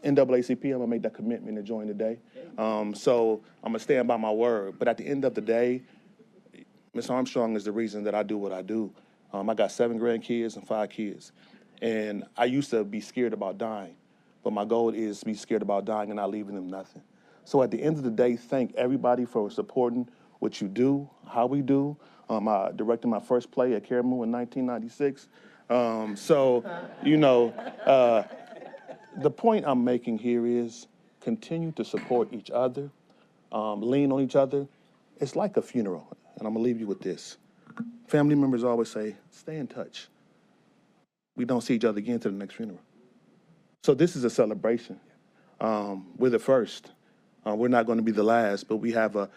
NAACP, I'm gonna make that commitment to join today. So I'm gonna stand by my word. But at the end of the day, Ms. Armstrong is the reason that I do what I do. I got 7 grandkids and 5 kids. And I used to be scared about dying. But my goal is to be scared about dying and not leaving them nothing. So at the end of the day, thank everybody for supporting what you do, how we do. I directed my first play at Karamu in 1996. The point I'm making here is continue to support each other, lean on each other. It's like a funeral, and I'm gonna leave you with this. Family members always say, stay in touch. We don't see each other again to the next funeral. So this is a celebration. We're the first. We're not gonna be the last, but we have a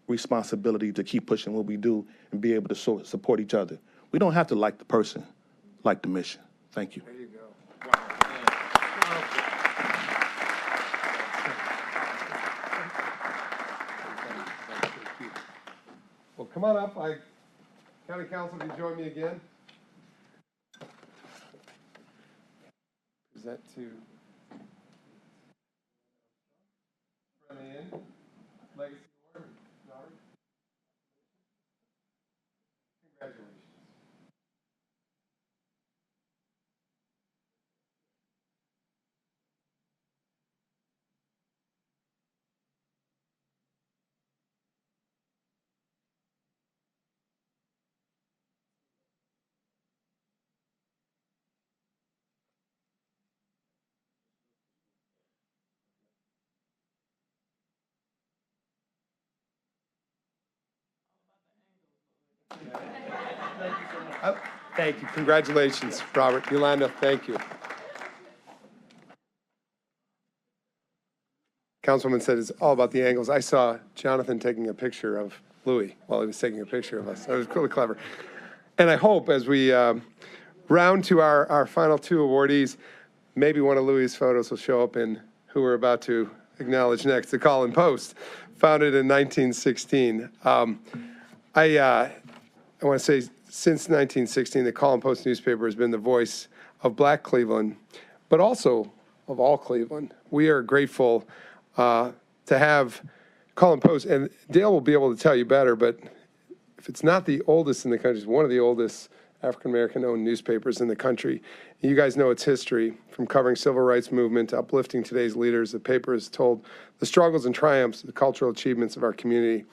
responsibility to keep pushing what we do and be able to support each other. We don't have to like the person, like the mission. Thank you. There you go. Well, come on up. County Council, can you join me again? Present to Ronayne, Legacy Award. Robert. Congratulations. Thank you. Congratulations, Robert. Yolanda, thank you. Councilwoman said it's all about the angles. I saw Jonathan taking a picture of Louis while he was taking a picture of us. That was really clever. And I hope as we round to our final 2 awardees, maybe one of Louis' photos will show up in who we're about to acknowledge next, the Call-in Post, founded in 1916. I want to say since 1916, the Call-in Post newspaper has been the voice of Black Cleveland, but also of all Cleveland. We are grateful to have Call-in Post, and Dale will be able to tell you better, but if it's not the oldest in the country, it's one of the oldest African-American owned newspapers in the country. You guys know its history, from covering civil rights movement to uplifting today's leaders. The paper has told the struggles and triumphs, the cultural achievements of our community.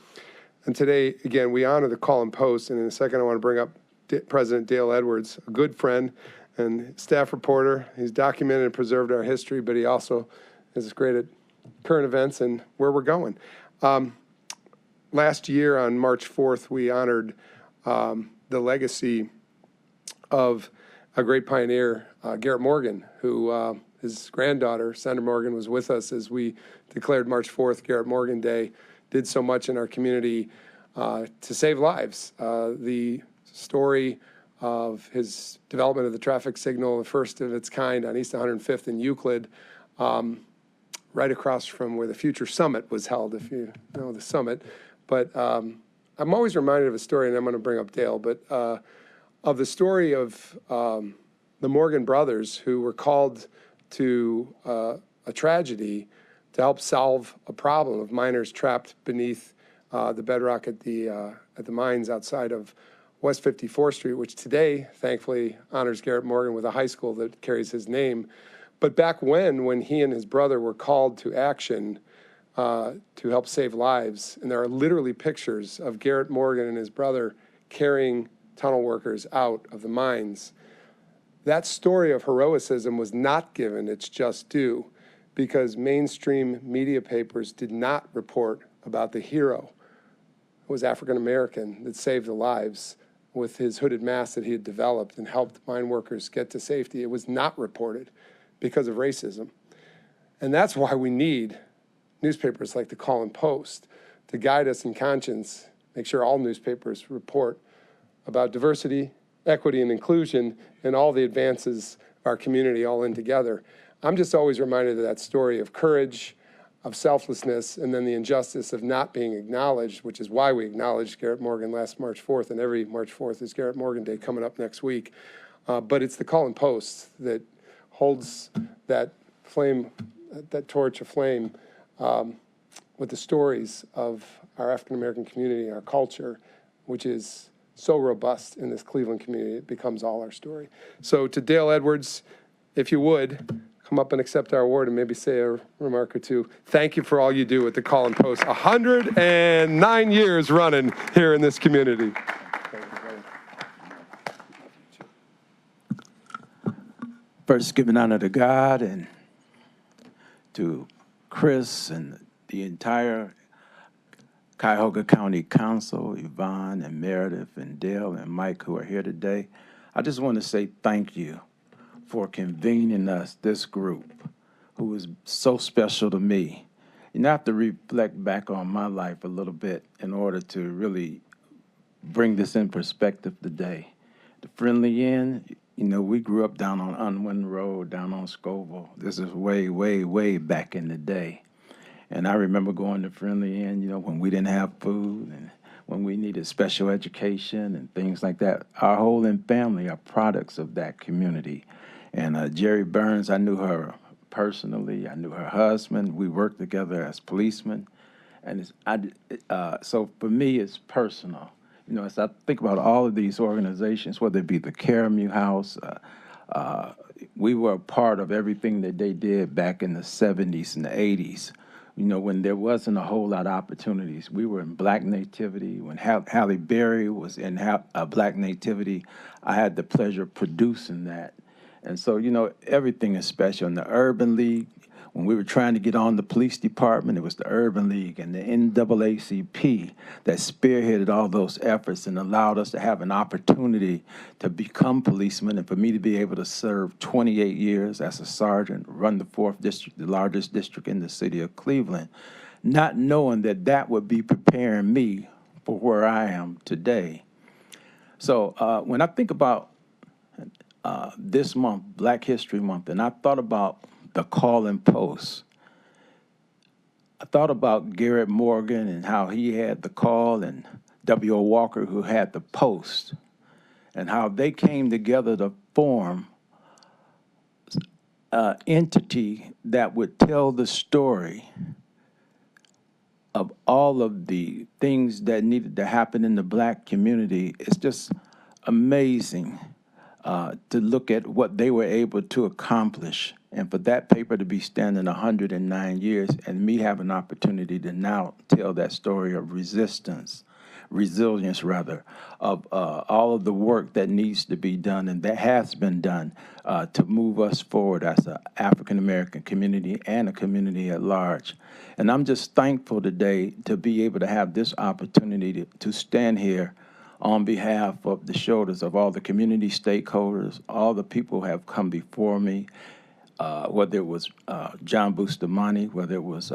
And today, again, we honor the Call-in Post, and in a second I want to bring up President Dale Edwards, a good friend and staff reporter. He's documented and preserved our history, but he also is great at current events and where we're going. Last year on March 4th, we honored the legacy of a great pioneer, Garrett Morgan, who his granddaughter, Senator Morgan, was with us as we declared March 4th Garrett Morgan Day. Did so much in our community to save lives. The story of his development of the traffic signal, the first of its kind on East 105th in Euclid, right across from where the Future Summit was held, if you know the summit. But I'm always reminded of a story, and I'm going to bring up Dale, but of the story of the Morgan brothers who were called to a tragedy to help solve a problem of miners trapped beneath the bedrock at the mines outside of West 54th Street, which today, thankfully, honors Garrett Morgan with a high school that carries his name. But back when he and his brother were called to action to help save lives, and there are literally pictures of Garrett Morgan and his brother carrying tunnel workers out of the mines, that story of heroism was not given its just due, because mainstream media papers did not report about the hero was African American that saved the lives with his hooded mask that he had developed and helped mine workers get to safety. It was not reported because of racism. And that's why we need newspapers like the Call and Post to guide us in conscience, make sure all newspapers report about diversity, equity, and inclusion, and all the advances of our community all in together. I'm just always reminded of that story of courage, of selflessness, and then the injustice of not being acknowledged, which is why we acknowledged Garrett Morgan last March 4th, and every March 4th is Garrett Morgan Day coming up next week. But it's the Call and Post that holds that flame, that torch aflame with the stories of our African-American community, our culture, which is so robust in this Cleveland community, it becomes all our story. So to Dale Edwards, if you would, come up and accept our award and maybe say a remark or two. Thank you for all you do with the Call and Post. 109 years running here in this community. First, giving honor to God and to Chris and the entire Cuyahoga County Council, Yvonne and Meredith and Dale and Mike who are here today. I just want to say thank you for convening us, this group, who is so special to me. You have to reflect back on my life a little bit in order to really bring this in perspective today. The Friendly Inn, you know, we grew up down on Unwin Road, down on Scoville. This is way, way, way back in the day. And I remember going to Friendly Inn, you know, when we didn't have food and when we needed special education and things like that. Our whole family are products of that community. And Jerry Burns, I knew her personally. I knew her husband. We worked together as policemen. And so for me, it's personal. You know, as I think about all of these organizations, whether it be the Karamu House, we were a part of everything that they did back in the 70s and the 80s. You know, when there wasn't a whole lot of opportunities. We were in Black Nativity. When Halle Berry was in Black Nativity, I had the pleasure of producing that. And so, you know, everything is special. In the Urban League, when we were trying to get on the police department, it was the Urban League and the NAACP that spearheaded all those efforts and allowed us to have an opportunity to become policemen, and for me to be able to serve 28 years as a sergeant, run the 4th district, the largest district in the city of Cleveland, not knowing that that would be preparing me for where I am today. So when I think about this month, Black History Month, and I thought about the Call and Post. I thought about Garrett Morgan and how he had the Call and W.O. Walker who had the Post, and how they came together to form an entity that would tell the story of all of the things that needed to happen in the Black community. It's just amazing to look at what they were able to accomplish. And for that paper to be standing 109 years and me have an opportunity to now tell that story of resilience, of all of the work that needs to be done and that has been done to move us forward as an African-American community and a community at large. And I'm just thankful today to be able to have this opportunity to stand here on behalf of the shoulders of all the community stakeholders, all the people who have come before me, whether it was John Bustamante, whether it was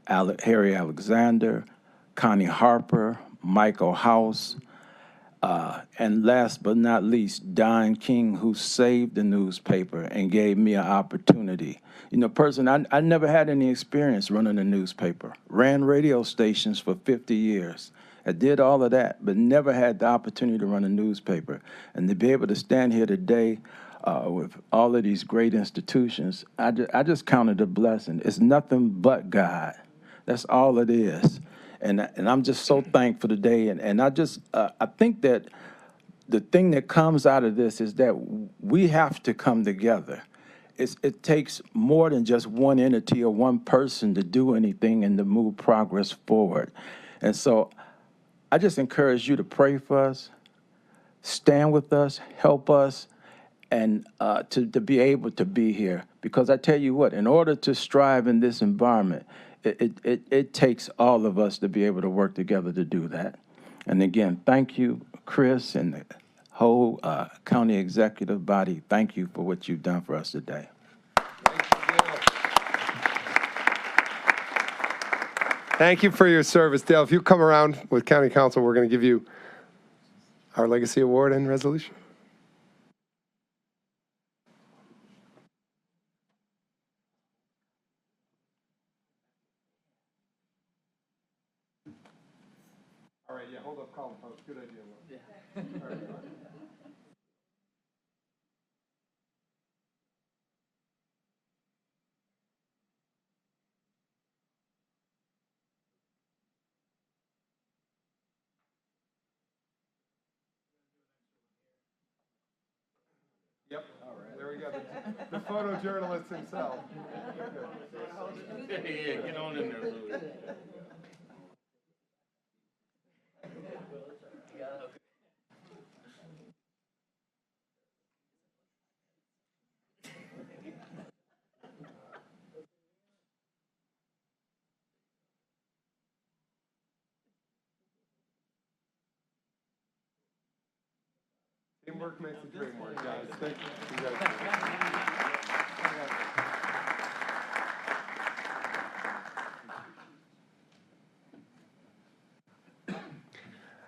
Harry Alexander, Connie Harper, Michael House, and last but not least, Don King, who saved the newspaper and gave me an opportunity. You know, I never had any experience running a newspaper, ran radio stations for 50 years. I did all of that, but never had the opportunity to run a newspaper. And to be able to stand here today with all of these great institutions, I just count it a blessing. It's nothing but God. That's all it is. And I'm just so thankful today. And I think that the thing that comes out of this is that we have to come together. It takes more than just one entity or one person to do anything and to move progress forward. And so I just encourage you to pray for us, stand with us, help us, and to be able to be here. Because I tell you what, in order to strive in this environment, it takes all of us to be able to work together to do that. And again, thank you, Chris, and the whole county executive body. Thank you for what you've done for us today. Thank you for your service, Dale. If you come around with County Council, we're going to give you our Legacy Award and resolution. All right, yeah, hold up, call the post. Good idea, Will. Yeah. All right. Yep. All right. There we go. The photojournalist himself. Yeah, get on in there, Louis. Teamwork makes the dream work, guys. Thank you. Congratulations.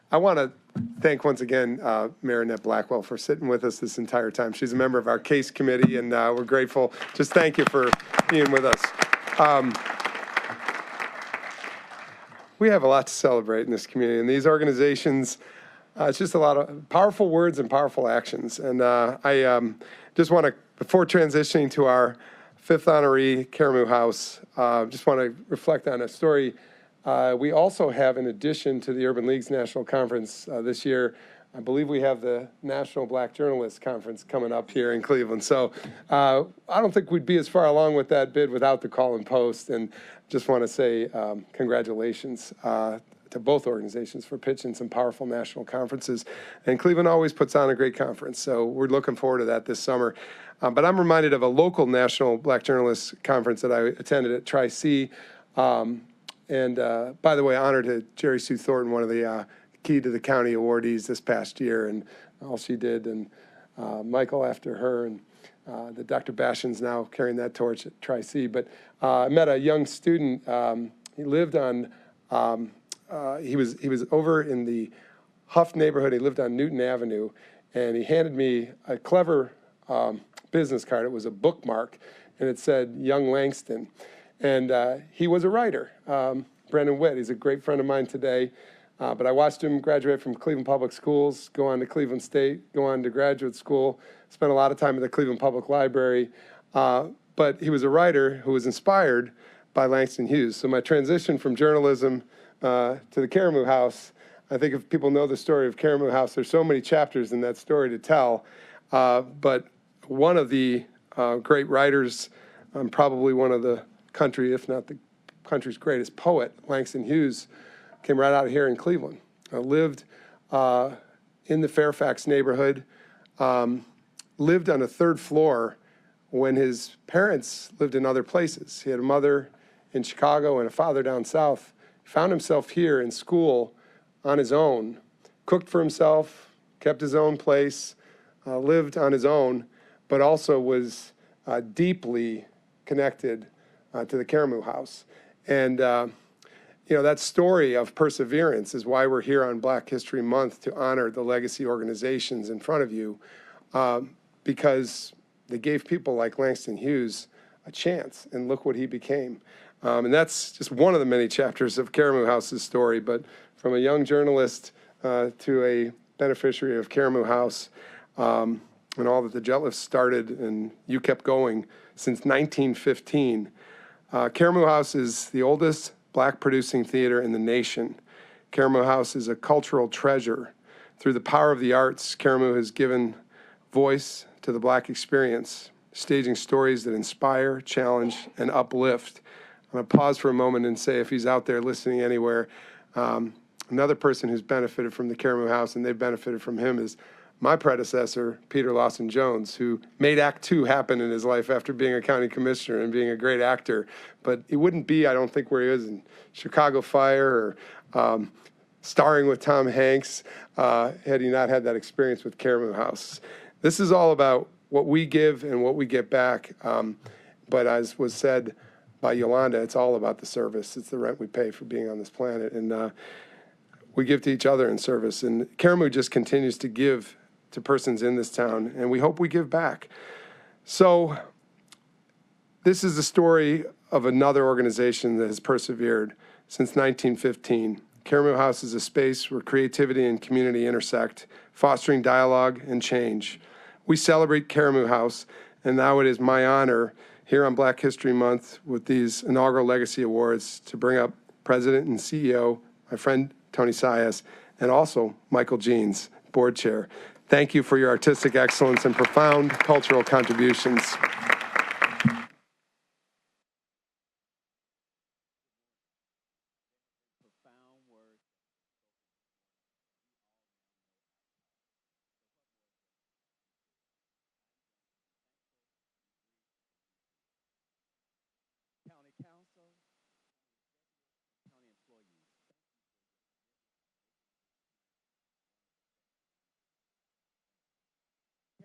I want to thank once again Mayor Annette Blackwell for sitting with us this entire time. She's a member of our case committee, and we're grateful. Just thank you for being with us. We have a lot to celebrate in this community, and these organizations, it's just a lot of powerful words and powerful actions. And I just want to, before transitioning to our fifth honoree, Karamu House, just want to reflect on a story. We also have, in addition to the Urban League's National Conference this year, I believe we have the National Black Journalists Conference coming up here in Cleveland. So I don't think we'd be as far along with that bid without the call and post. And just want to say congratulations to both organizations for pitching some powerful national conferences. And Cleveland always puts on a great conference. So we're looking forward to that this summer. But I'm reminded of a local National Black Journalists Conference that I attended at Tri-C. And by the way, honor to Jerry Sue Thornton, one of the Key to the County awardees this past year, and all she did, and Michael after her, and the Dr. Bashan's now carrying that torch at Tri-C. But I met a young student. He lived on, he was over in the Huff neighborhood. He lived on Newton Avenue, and he handed me a clever business card. It was a bookmark, and it said Young Langston. And he was a writer, Brendan Witt. He's a great friend of mine today. But I watched him graduate from Cleveland Public Schools, go on to Cleveland State, go on to graduate school, spent a lot of time at the Cleveland Public Library. But he was a writer who was inspired by Langston Hughes. So my transition from journalism to the Karamu House, I think if people know the story of Karamu House, there's so many chapters in that story to tell. But one of the great writers, probably one of the country, if not the country's greatest poet, Langston Hughes, came right out of here in Cleveland. Lived in the Fairfax neighborhood, lived on a third floor when his parents lived in other places. He had a mother in Chicago and a father down south. He found himself here in school on his own, cooked for himself, kept his own place, lived on his own, but also was deeply connected to the Karamu House. And you know, that story of perseverance is why we're here on Black History Month, to honor the legacy organizations in front of you, because they gave people like Langston Hughes a chance, and look what he became. And that's just one of the many chapters of Karamu House's story, but from a young journalist to a beneficiary of Karamu House, and all that the Jetlifts started and you kept going since 1915. Karamu House is the oldest Black producing theater in the nation. Karamu House is a cultural treasure. Through the power of the arts, Karamu has given voice to the Black experience, staging stories that inspire, challenge, and uplift. I'm going to pause for a moment and say, if he's out there listening anywhere, another person who's benefited from the Karamu House, and they've benefited from him, is my predecessor, Peter Lawson Jones, who made Act Two happen in his life after being a county commissioner and being a great actor. But he wouldn't be, I don't think, where he is in Chicago Fire or starring with Tom Hanks, had he not had that experience with Karamu House. This is all about what we give and what we get back. But as was said by Yolanda, it's all about the service. It's the rent we pay for being on this planet. And we give to each other in service. And Karamu just continues to give to persons in this town, and we hope we give back. So this is the story of another organization that has persevered since 1915. Karamu House is a space where creativity and community intersect, fostering dialogue and change. We celebrate Karamu House, and now it is my honor here on Black History Month with these inaugural Legacy Awards to bring up President and CEO, my friend Tony Sias, and also Michael Jeans, Board Chair. Thank you for your artistic excellence and profound cultural contributions.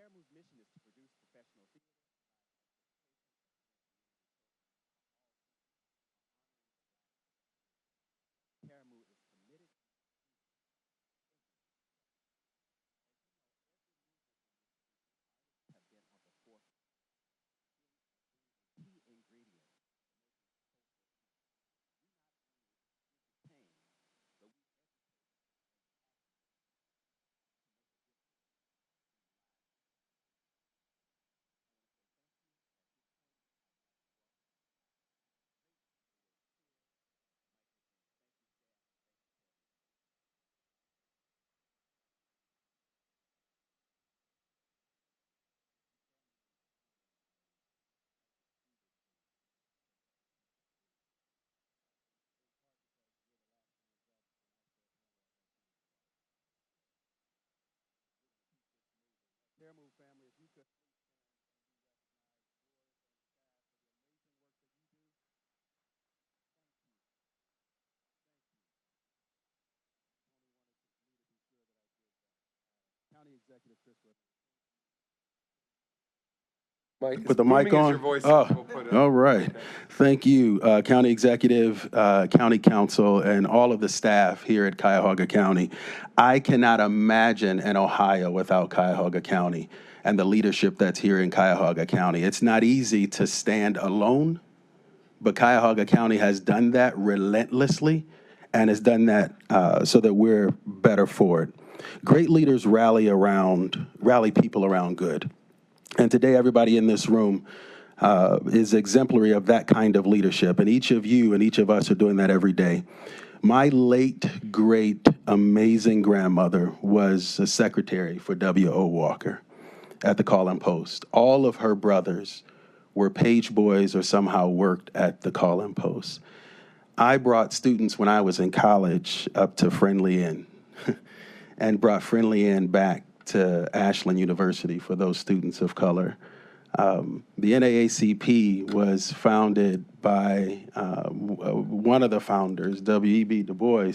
Karamu's mission is to produce professional theater. Karamu is committed. Have been on the forefront. Key ingredient. But we Karamu family, if you could please stand and be recognized for the amazing work that you do. Thank you. Tony wanted me to be sure that I did that. County Executive Chris Mike, Put the mic on? We'll put it. All right. Thank you, County Executive, County Council, and all of the staff here at Cuyahoga County. I cannot imagine an Ohio without Cuyahoga County and the leadership that's here in Cuyahoga County. It's not easy to stand alone, but Cuyahoga County has done that relentlessly and has done that so that we're better for it. Great leaders rally people around good. And today, everybody in this room is exemplary of that kind of leadership. And each of you and each of us are doing that every day. My late, great, amazing grandmother was a secretary for W.O. Walker at the Call and Post. All of her brothers were page boys or somehow worked at the Call and Post. I brought students when I was in college up to Friendly Inn and brought Friendly Inn back to Ashland University for those students of color. The NAACP was founded by one of the founders, W.E.B. Du Bois,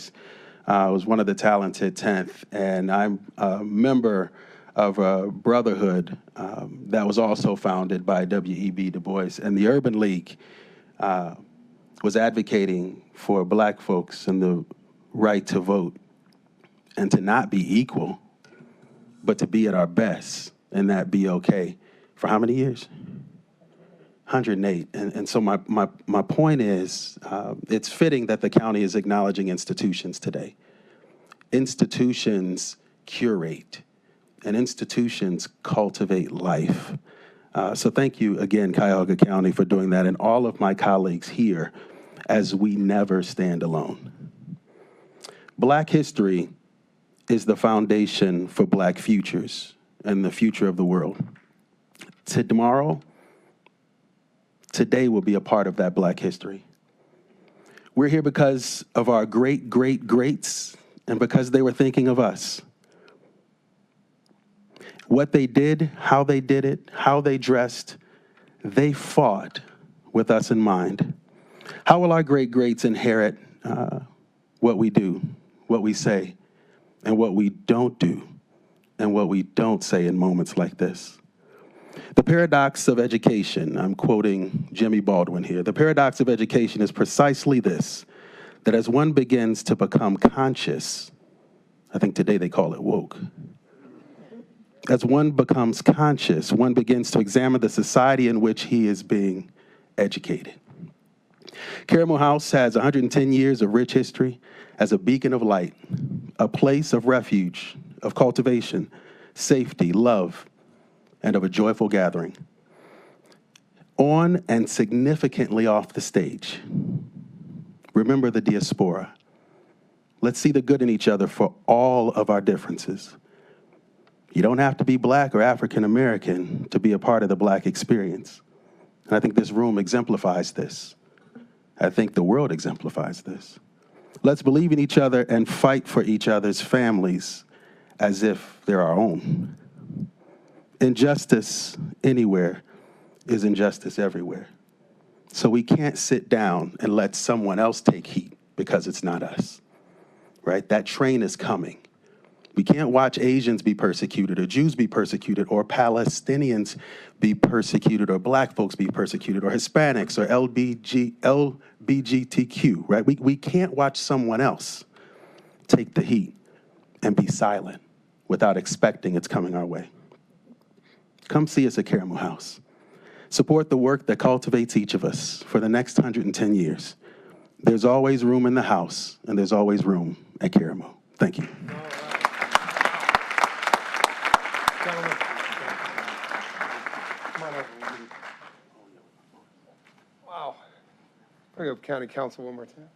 was one of the talented 10th, and I'm a member of a brotherhood that was also founded by W.E.B. Du Bois, and the Urban League was advocating for Black folks and the right to vote and to not be equal, but to be at our best and that be okay. For how many years? 108. And so my point is, it's fitting that the county is acknowledging institutions today. Institutions curate, and institutions cultivate life. So thank you again, Cuyahoga County, for doing that, and all of my colleagues here, as we never stand alone. Black history is the foundation for Black futures and the future of the world. Tomorrow, today will be a part of that Black history. We're here because of our great, great, greats and because they were thinking of us. What they did, how they did it, how they dressed, they fought with us in mind. How will our great greats inherit what we do? what we say, and what we don't do, and what we don't say in moments like this. The paradox of education, I'm quoting Jimmy Baldwin here, the paradox of education is precisely this, that as one begins to become conscious, I think today they call it woke, as one becomes conscious, one begins to examine the society in which he is being educated. Karamu House has 110 years of rich history as a beacon of light, a place of refuge, of cultivation, safety, love, and of a joyful gathering. On and significantly off the stage, remember the diaspora. Let's see the good in each other for all of our differences. You don't have to be Black or African American to be a part of the Black experience. And I think this room exemplifies this. I think the world exemplifies this. Let's believe in each other and fight for each other's families as if they're our own. Injustice anywhere is injustice everywhere. So we can't sit down and let someone else take heat because it's not us, right? That train is coming. We can't watch Asians be persecuted or Jews be persecuted or Palestinians be persecuted or Black folks be persecuted or Hispanics or LGBTQ, right? We can't watch someone else take the heat and be silent without expecting it's coming our way. Come see us at Karamu House. Support the work that cultivates each of us for the next 110 years. There's always room in the house, and there's always room at Karamu. Thank you. Wow. Bring up County Council one more time.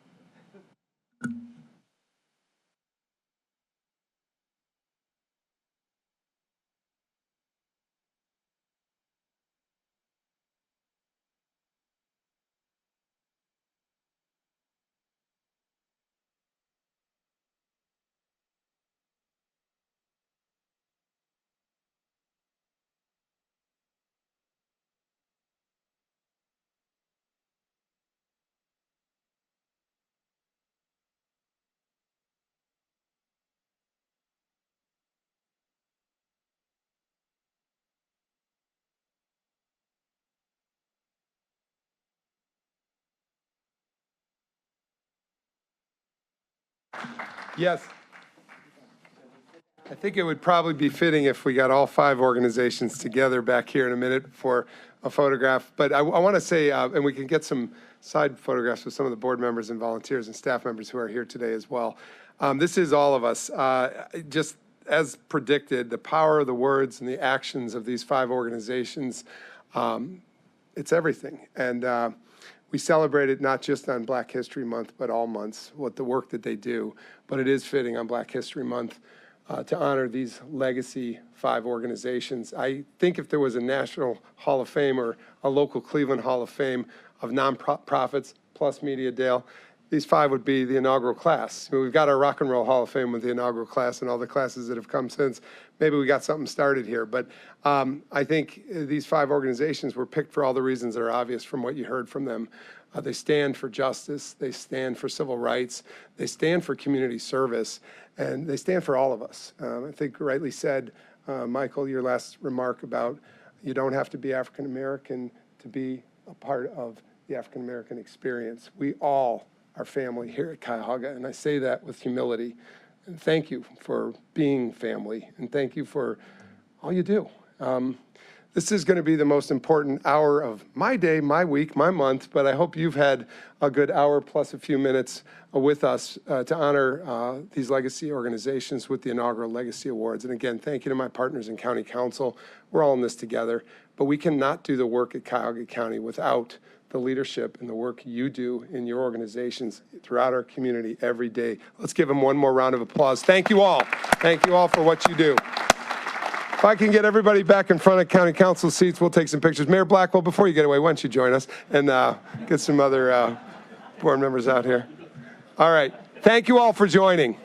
Yes. I think it would probably be fitting if we got all 5 organizations together back here in a minute for a photograph. But I want to say, and we can get some side photographs with some of the board members and volunteers and staff members who are here today as well. This is all of us. Just as predicted, the power of the words and the actions of these 5 organizations, it's everything. And we celebrate it not just on Black History Month, but all months, what the work that they do. But it is fitting on Black History Month to honor these legacy 5 organizations. I think if there was a National Hall of Fame or a local Cleveland Hall of Fame of nonprofits plus Media Dale, these 5 would be the inaugural class. I mean, we've got our Rock and Roll Hall of Fame with the inaugural class and all the classes that have come since. Maybe we got something started here. But I think these 5 organizations were picked for all the reasons that are obvious from what you heard from them. They stand for justice, they stand for civil rights, they stand for community service, and they stand for all of us. I think rightly said, Michael, your last remark about you don't have to be African American to be a part of the African American experience. We all are family here at Cuyahoga, and I say that with humility. And thank you for being family, and thank you for all you do. This is going to be the most important hour of my day, my week, my month, but I hope you've had a good hour plus a few minutes with us to honor these legacy organizations with the inaugural Legacy Awards. And again, thank you to my partners in County Council. We're all in this together, but we cannot do the work at Cuyahoga County without the leadership and the work you do in your organizations throughout our community every day. Let's give them one more round of applause. Thank you all. Thank you all for what you do. If I can get everybody back in front of County Council seats, we'll take some pictures. Mayor Blackwell, before you get away, why don't you join us and get some other board members out here. All right. Thank you all for joining.